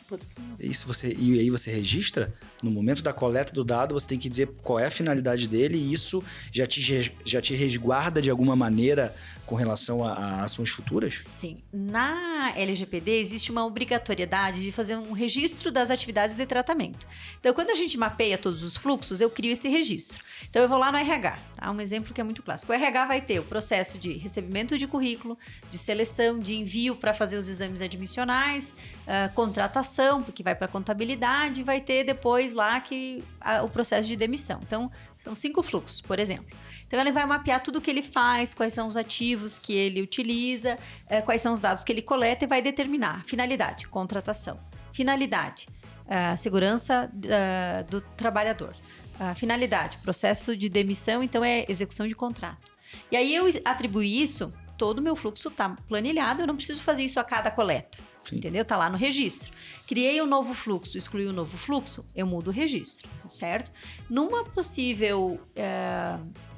E aí você registra, no momento da coleta do dado, você tem que dizer qual é a finalidade dele e isso já te resguarda de alguma maneira com relação a ações futuras? Sim. Na LGPD existe uma obrigatoriedade de fazer um registro das atividades de tratamento. Então, quando a gente mapeia todos os fluxos, eu crio esse registro. Então, eu vou lá no RH, tá? Um exemplo que é muito clássico. O RH vai ter o processo de recebimento de currículo, de seleção, de envio para fazer os exames admissionais, contratação, porque vai para contabilidade, e vai ter depois lá o processo de demissão. Então, são 5 fluxos, por exemplo. Então, ele vai mapear tudo o que ele faz, quais são os ativos que ele utiliza, quais são os dados que ele coleta e vai determinar. Finalidade, contratação. Finalidade, segurança do trabalhador. a finalidade, processo de demissão, então é execução de contrato. E aí eu atribuí isso, todo o meu fluxo está planilhado, eu não preciso fazer isso a cada coleta. Sim. Entendeu? Tá lá no registro. Criei um novo fluxo, excluí um novo fluxo, eu mudo o registro, certo? Numa possível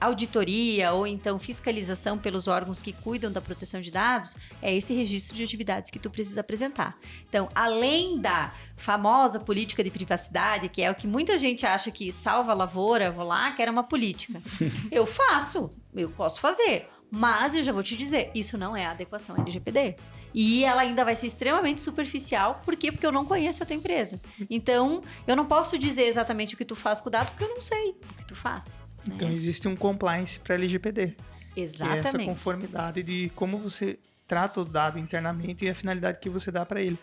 auditoria ou então fiscalização pelos órgãos que cuidam da proteção de dados, é esse registro de atividades que tu precisa apresentar. Então, além da famosa política de privacidade, que é o que muita gente acha que salva a lavoura, vou lá, quero uma política. Eu posso fazer, mas eu já vou te dizer, isso não é adequação LGPD. E ela ainda vai ser extremamente superficial. Por quê? Porque eu não conheço a tua empresa. Então, eu não posso dizer exatamente o que tu faz com o dado, porque eu não sei o que tu faz. Né? Então, existe um compliance para LGPD. Exatamente. Que é essa conformidade de como você trata o dado internamente e a finalidade que você dá para ele.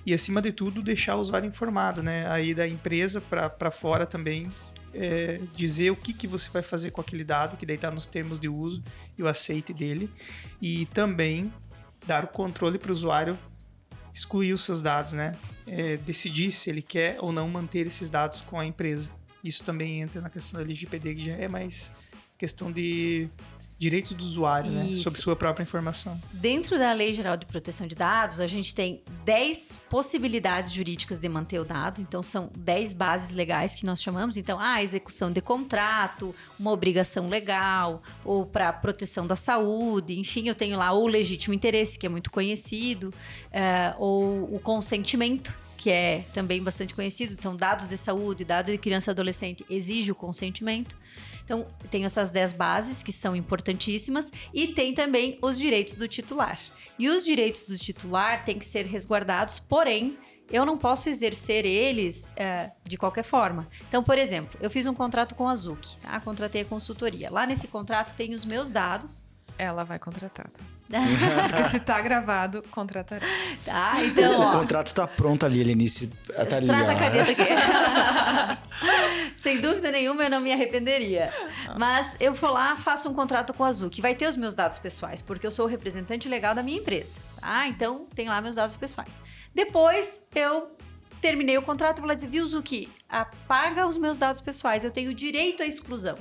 E, acima de tudo, deixar o usuário informado, né? Aí da empresa para fora também, dizer o que você vai fazer com aquele dado, que daí está nos termos de uso e o aceite dele. E também dar o controle para o usuário excluir os seus dados, né? Decidir se ele quer ou não manter esses dados com a empresa. Isso também entra na questão da LGPD, que já é mais questão de direitos do usuário, né? Sobre sua própria informação. Dentro da Lei Geral de Proteção de Dados, a gente tem 10 possibilidades jurídicas de manter o dado. Então, são 10 bases legais que nós chamamos. Então, a execução de contrato, uma obrigação legal, ou para proteção da saúde. Enfim, eu tenho lá o legítimo interesse, que é muito conhecido, ou o consentimento, que é também bastante conhecido. Então, dados de saúde, dados de criança e adolescente exige o consentimento. Então, tem essas 10 bases que são importantíssimas e tem também os direitos do titular. E os direitos do titular têm que ser resguardados, porém, eu não posso exercer eles de qualquer forma. Então, por exemplo, eu fiz um contrato com a Zuc, tá? Contratei a consultoria. Lá nesse contrato tem os meus dados. Ela vai contratar, tá? Porque se tá gravado, contratará. Tá, então, o contrato tá pronto ali, Helenice. Tá ali, traz a caneta aqui. Sem dúvida nenhuma, eu não me arrependeria. Mas eu vou lá, faço um contrato com a Azul, que vai ter os meus dados pessoais, porque eu sou o representante legal da minha empresa. Tá? Então, tem lá meus dados pessoais. Depois, eu terminei o contrato e vou lá dizer, viu, Zuki, apaga os meus dados pessoais, eu tenho direito à exclusão.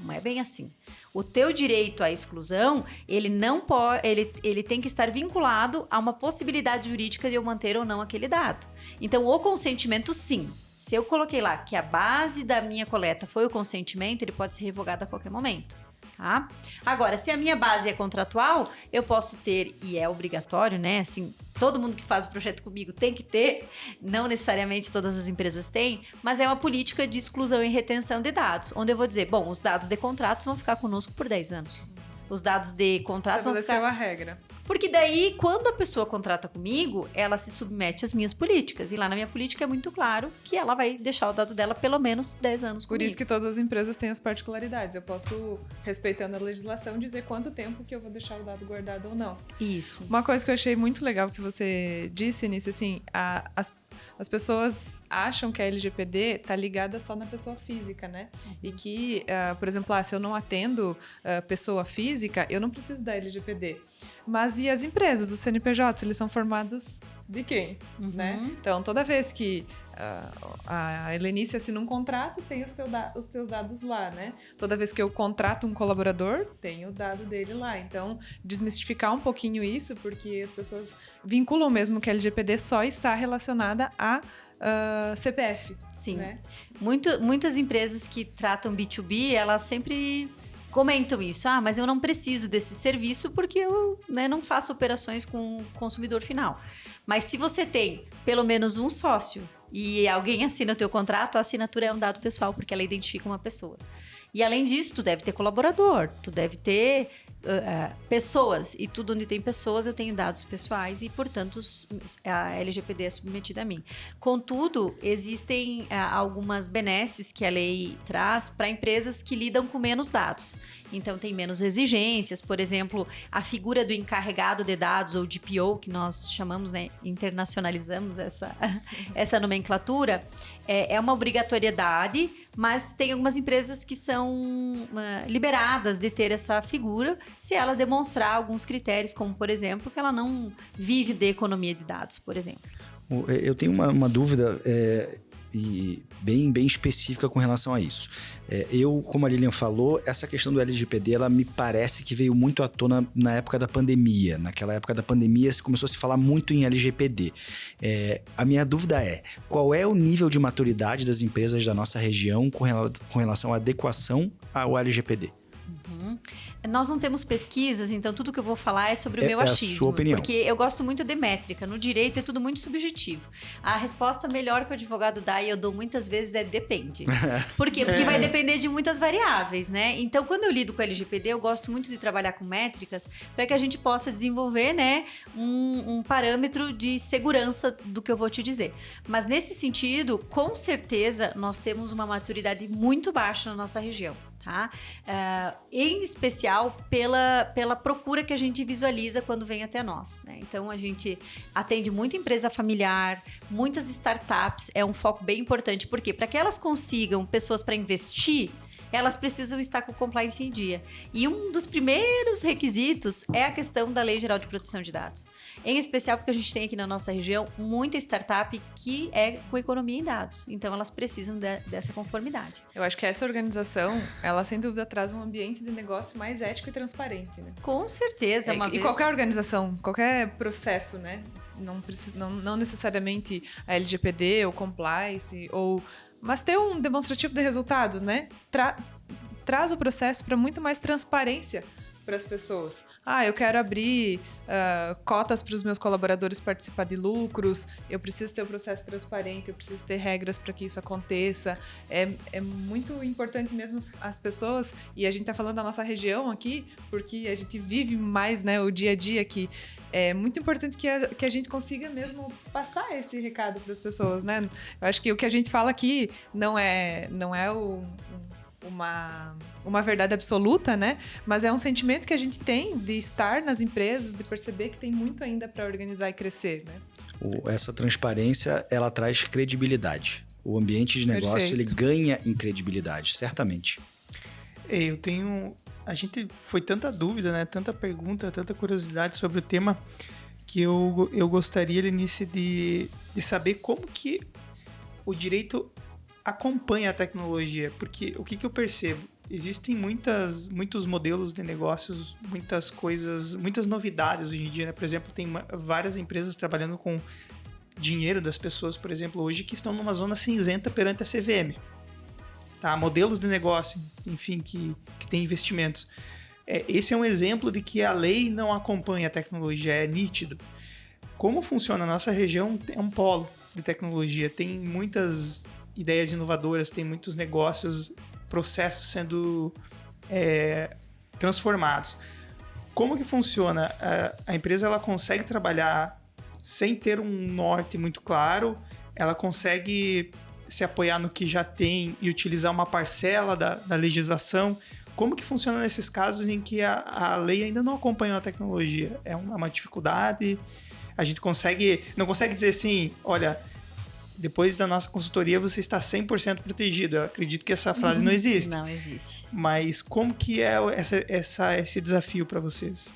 Não é bem assim. O teu direito à exclusão, ele não pode, ele tem que estar vinculado a uma possibilidade jurídica de eu manter ou não aquele dado. Então, o consentimento, sim. Se eu coloquei lá que a base da minha coleta foi o consentimento, ele pode ser revogado a qualquer momento. Tá? Agora, se a minha base é contratual, eu posso ter, e é obrigatório, né? Assim, todo mundo que faz o projeto comigo tem que ter, não necessariamente todas as empresas têm, mas é uma política de exclusão e retenção de dados, onde eu vou dizer, bom, os dados de contratos vão ficar conosco por 10 anos. Os dados de contratos vão ficar... Estabeleceu a regra. Porque daí, quando a pessoa contrata comigo, ela se submete às minhas políticas. E lá na minha política é muito claro que ela vai deixar o dado dela pelo menos 10 anos comigo. Por isso que todas as empresas têm as particularidades. Eu posso, respeitando a legislação, dizer quanto tempo que eu vou deixar o dado guardado ou não. Isso. Uma coisa que eu achei muito legal que você disse, Nisso, assim, as pessoas acham que a LGPD tá ligada só na pessoa física, né? E que, por exemplo, se eu não atendo pessoa física, eu não preciso da LGPD. Mas e as empresas, os CNPJs, eles são formados de quem? Né? Então, toda vez que a Helenice assina um contrato, tem os teus dados lá, né? Toda vez que eu contrato um colaborador, tem o dado dele lá. Então, desmistificar um pouquinho isso, porque as pessoas vinculam mesmo que a LGPD só está relacionada a CPF. Sim. Né? Muitas empresas que tratam B2B, elas sempre comentam isso. Mas eu não preciso desse serviço porque eu não faço operações com o consumidor final. Mas se você tem pelo menos um sócio e alguém assina o teu contrato, a assinatura é um dado pessoal, porque ela identifica uma pessoa. E além disso, tu deve ter colaborador, tu deve ter pessoas. E tudo onde tem pessoas, eu tenho dados pessoais e, portanto, a LGPD é submetida a mim. Contudo, existem algumas benesses que a lei traz para empresas que lidam com menos dados. Então, tem menos exigências. Por exemplo, a figura do encarregado de dados, ou DPO, que nós chamamos, né, internacionalizamos essa nomenclatura, é uma obrigatoriedade, mas tem algumas empresas que são liberadas de ter essa figura se ela demonstrar alguns critérios, como, por exemplo, que ela não vive de economia de dados, por exemplo. Eu tenho uma dúvida. bem específica com relação a isso. Como a Lilian falou, essa questão do LGPD, ela me parece que veio muito à tona na época da pandemia. Naquela época da pandemia, começou a se falar muito em LGPD. A minha dúvida é, qual é o nível de maturidade das empresas da nossa região com relação à adequação ao LGPD? Nós não temos pesquisas, então tudo que eu vou falar é sobre o meu achismo. A sua opinião. Porque eu gosto muito de métrica. No direito é tudo muito subjetivo. A resposta melhor que o advogado dá, e eu dou muitas vezes, é depende. Por quê? Porque vai depender de muitas variáveis, né? Então, quando eu lido com o LGPD, eu gosto muito de trabalhar com métricas para que a gente possa desenvolver, né, um parâmetro de segurança do que eu vou te dizer. Mas nesse sentido, com certeza, nós temos uma maturidade muito baixa na nossa região. Tá? Em especial pela procura que a gente visualiza quando vem até nós, né? Então a gente atende muita empresa familiar, muitas startups, é um foco bem importante. Por quê? Para que elas consigam pessoas para investir, elas precisam estar com o compliance em dia. E um dos primeiros requisitos é a questão da Lei Geral de Proteção de Dados. Em especial porque a gente tem aqui na nossa região muita startup que é com economia em dados. Então, elas precisam dessa conformidade. Eu acho que essa organização, ela sem dúvida traz um ambiente de negócio mais ético e transparente, né? Com certeza. E qualquer organização, qualquer processo, né? Não necessariamente a LGPD ou compliance, mas ter um demonstrativo de resultado, né? Traz o processo para muito mais transparência para as pessoas. Eu quero abrir cotas para os meus colaboradores participar de lucros, eu preciso ter um processo transparente, eu preciso ter regras para que isso aconteça. É muito importante mesmo as pessoas, e a gente está falando da nossa região aqui, porque a gente vive mais, né, o dia a dia aqui. É muito importante que a gente consiga mesmo passar esse recado para as pessoas, né? Eu acho que o que a gente fala aqui não é uma verdade absoluta, né? Mas é um sentimento que a gente tem de estar nas empresas, de perceber que tem muito ainda para organizar e crescer, né? Essa transparência, ela traz credibilidade. O ambiente de negócio, ele ganha em credibilidade, certamente. A gente foi tanta dúvida, né? Tanta pergunta, tanta curiosidade sobre o tema, que eu gostaria, Lenice, de saber como que o direito acompanha a tecnologia, porque o que eu percebo? Existem muitos modelos de negócios, muitas coisas, muitas novidades hoje em dia, né? Por exemplo, tem várias empresas trabalhando com dinheiro das pessoas, por exemplo, hoje, que estão numa zona cinzenta perante a CVM. Tá? Modelos de negócio, enfim, que tem investimentos. Esse é um exemplo de que a lei não acompanha a tecnologia, é nítido. Como funciona a nossa região? É um polo de tecnologia, tem muitas ideias inovadoras, tem muitos negócios, processos sendo transformados. Como que funciona? A empresa, ela consegue trabalhar sem ter um norte muito claro, ela consegue se apoiar no que já tem e utilizar uma parcela da legislação. Como que funciona nesses casos em que a lei ainda não acompanha a tecnologia? É uma dificuldade? A gente não consegue dizer assim, olha, depois da nossa consultoria você está 100% protegido. Eu acredito que essa frase não existe. Não existe. Mas como que é esse desafio para vocês?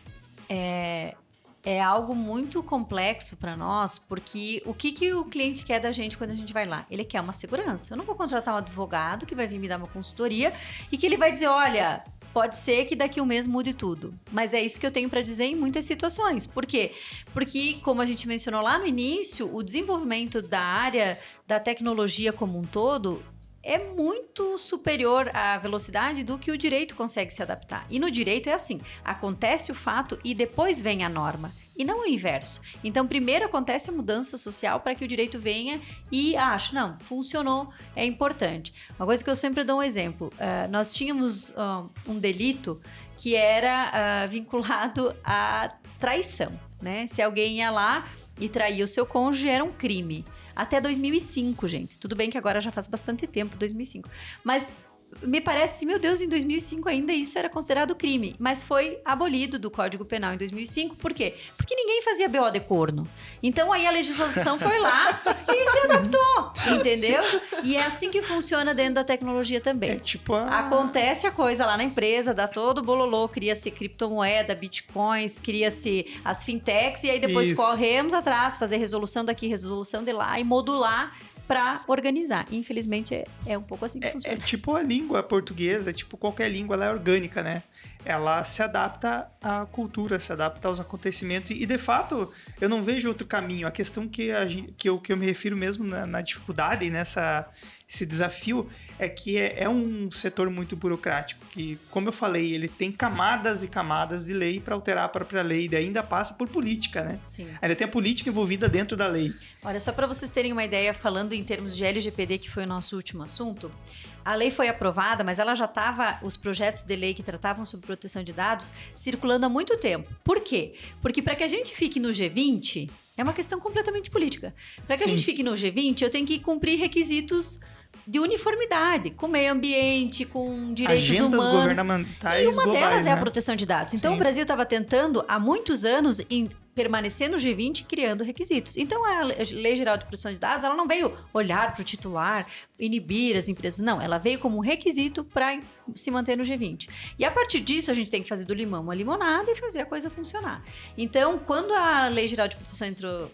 É algo muito complexo para nós, porque o que o cliente quer da gente quando a gente vai lá? Ele quer uma segurança. Eu não vou contratar um advogado que vai vir me dar uma consultoria e que ele vai dizer, olha, pode ser que daqui a um mês mude tudo. Mas é isso que eu tenho para dizer em muitas situações. Por quê? Porque, como a gente mencionou lá no início, o desenvolvimento da área da tecnologia como um todo é muito superior à velocidade do que o direito consegue se adaptar. E no direito é assim, acontece o fato e depois vem a norma. E não o inverso. Então, primeiro acontece a mudança social para que o direito venha e ache, não, funcionou, é importante. Uma coisa que eu sempre dou um exemplo. Nós tínhamos um delito que era vinculado à traição, né? Se alguém ia lá e traía o seu cônjuge, era um crime. Até 2005, gente. Tudo bem que agora já faz bastante tempo, 2005. Mas me parece, meu Deus, em 2005 ainda isso era considerado crime. Mas foi abolido do Código Penal em 2005. Por quê? Porque ninguém fazia BO de corno. Então aí a legislação foi lá e se adaptou, entendeu? E é assim que funciona dentro da tecnologia também. Acontece a coisa lá na empresa, dá todo o bololô, cria-se criptomoeda, bitcoins, cria-se as fintechs e aí depois corremos atrás, fazer resolução daqui, resolução de lá e modular para organizar. Infelizmente, é um pouco assim que funciona. É tipo a língua portuguesa, é tipo qualquer língua, ela é orgânica, né? Ela se adapta à cultura, se adapta aos acontecimentos. E de fato, eu não vejo outro caminho. A questão que eu me refiro mesmo na dificuldade, esse desafio, é que é um setor muito burocrático, que, como eu falei, ele tem camadas e camadas de lei para alterar a própria lei, e ainda passa por política, né? Sim. Ainda tem a política envolvida dentro da lei. Olha, só para vocês terem uma ideia, falando em termos de LGPD, que foi o nosso último assunto, a lei foi aprovada, mas ela já estava, os projetos de lei que tratavam sobre proteção de dados, circulando há muito tempo. Por quê? Porque para que a gente fique no G20, é uma questão completamente política. Para que a gente fique no G20, eu tenho que cumprir requisitos de uniformidade, com meio ambiente, com direitos Agendas humanos. governamentais e uma globais, delas é a né? proteção de dados. Então, Sim. o Brasil estava tentando, há muitos anos, permanecer no G20 criando requisitos. Então, a Lei Geral de Proteção de Dados, ela não veio olhar para o titular, inibir as empresas. Não, ela veio como um requisito para se manter no G20. E a partir disso, a gente tem que fazer do limão uma limonada e fazer a coisa funcionar. Então, quando a Lei Geral de Proteção entrou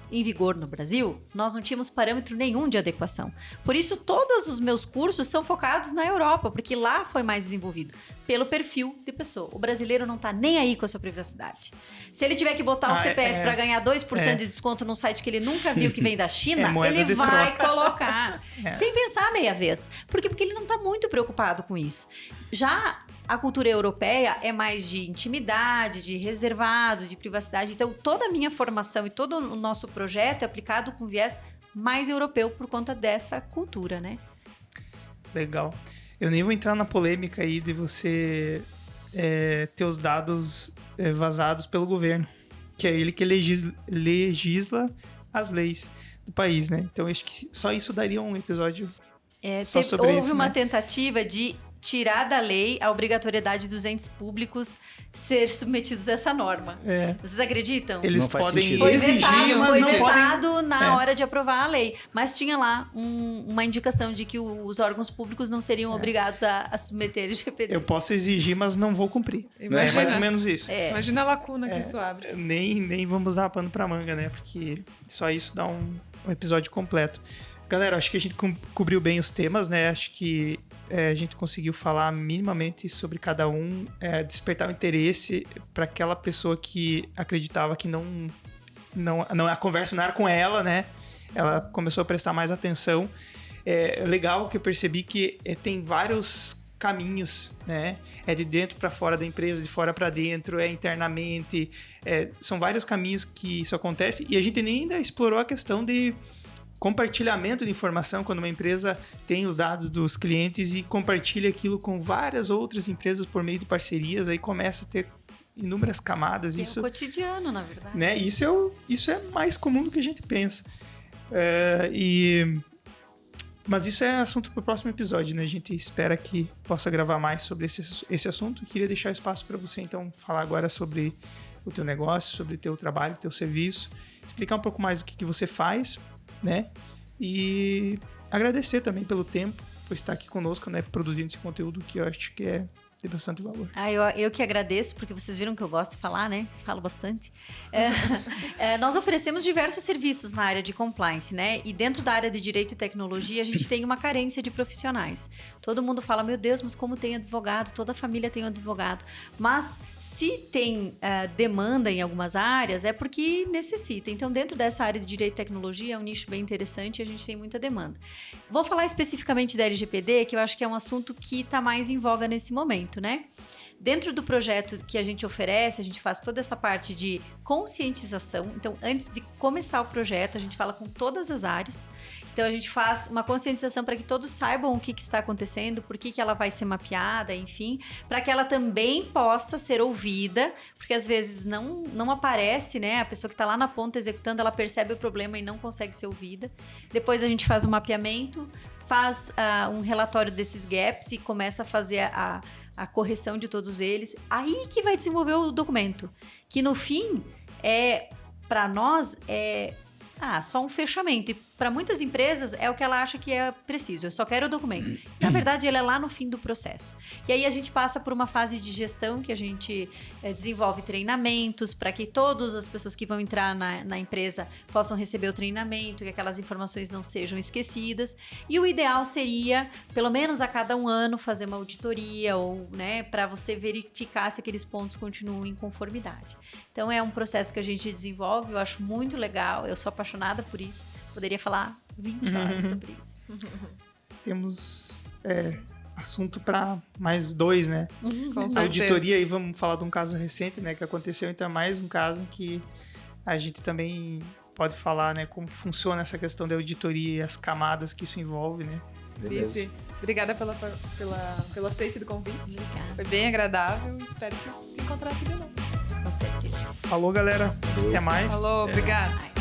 em vigor no Brasil, nós não tínhamos parâmetro nenhum de adequação. Por isso, todos os meus cursos são focados na Europa, porque lá foi mais desenvolvido, pelo perfil de pessoa. O brasileiro não tá nem aí com a sua privacidade. Se ele tiver que botar o CPF para ganhar 2% de desconto num site que ele nunca viu que vem da China, ele vai colocar. Sem pensar meia vez. Por quê? Porque ele não tá muito preocupado com isso. Já a cultura europeia é mais de intimidade, de reservado, de privacidade. Então, toda a minha formação e todo o nosso projeto é aplicado com viés mais europeu por conta dessa cultura, né? Legal. Eu nem vou entrar na polêmica aí de você ter os dados vazados pelo governo, que é ele que legisla as leis do país, né? Então, acho que só isso daria um episódio só sobre isso. Houve uma tentativa de tirar da lei a obrigatoriedade dos entes públicos ser submetidos a essa norma. Vocês acreditam? Eles não faz podem sentido. Foi exigir, vetado, mas foi não vetado podem... na hora de aprovar a lei. Mas tinha lá uma indicação de que os órgãos públicos não seriam obrigados a submeter o LGPD. Eu posso exigir, mas não vou cumprir. Imagina. É mais ou menos isso. Imagina a lacuna que isso abre. Nem vamos dar pano pra manga, né? Porque só isso dá um episódio completo. Galera, acho que a gente cobriu bem os temas, né? Acho que a gente conseguiu falar minimamente sobre cada um, despertar o interesse para aquela pessoa que acreditava que não, a conversa não era com ela, né? Ela começou a prestar mais atenção. É legal que eu percebi que tem vários caminhos, né? É de dentro para fora da empresa, de fora para dentro, é internamente. São vários caminhos que isso acontece e a gente nem ainda explorou a questão de compartilhamento de informação, quando uma empresa tem os dados dos clientes e compartilha aquilo com várias outras empresas por meio de parcerias, aí começa a ter inúmeras camadas. Tem isso o cotidiano, na verdade. Né? Isso é mais comum do que a gente pensa. Mas isso é assunto para o próximo episódio, né? A gente espera que possa gravar mais sobre esse assunto. Eu queria deixar espaço para você, então, falar agora sobre o teu negócio, sobre o teu trabalho, o teu serviço, explicar um pouco mais o que você faz, né? E agradecer também pelo tempo, por estar aqui conosco, né? Produzindo esse conteúdo que eu acho que é de bastante valor. Eu que agradeço, porque vocês viram que eu gosto de falar, né? Falo bastante. Nós oferecemos diversos serviços na área de compliance, né? E dentro da área de direito e tecnologia, a gente tem uma carência de profissionais. Todo mundo fala, meu Deus, mas como tem advogado? Toda família tem um advogado. Mas se tem demanda em algumas áreas, é porque necessita. Então, dentro dessa área de direito e tecnologia, é um nicho bem interessante e a gente tem muita demanda. Vou falar especificamente da LGPD, que eu acho que é um assunto que está mais em voga nesse momento, né? Dentro do projeto que a gente oferece, a gente faz toda essa parte de conscientização. Então, antes de começar o projeto, a gente fala com todas as áreas. Então, a gente faz uma conscientização para que todos saibam o que está acontecendo, por que ela vai ser mapeada, enfim, para que ela também possa ser ouvida, porque às vezes não aparece, né? A pessoa que está lá na ponta executando, ela percebe o problema e não consegue ser ouvida. Depois, a gente faz um mapeamento, faz um relatório desses gaps e começa a fazer a correção de todos eles. Aí que vai desenvolver o documento, que no fim, para nós, só um fechamento. E para muitas empresas é o que ela acha que é preciso. Eu só quero o documento. Na verdade, ele é lá no fim do processo. E aí a gente passa por uma fase de gestão que a gente desenvolve treinamentos para que todas as pessoas que vão entrar na empresa possam receber o treinamento, que aquelas informações não sejam esquecidas. E o ideal seria, pelo menos a cada um ano, fazer uma auditoria ou, né, para você verificar se aqueles pontos continuam em conformidade. Então é um processo que a gente desenvolve, eu acho muito legal, eu sou apaixonada por isso. Poderia falar 20 horas sobre isso. Temos assunto para mais 2, né? Com A auditoria, aí vamos falar de um caso recente, né, que aconteceu, então é mais um caso que a gente também pode falar, né, como que funciona essa questão da auditoria e as camadas que isso envolve, né? Beleza. Obrigada pelo aceite do convite. Obrigada. Foi bem agradável, espero te encontrar aqui de novo. Com certeza. Falou, galera. Até mais. Falou, obrigada.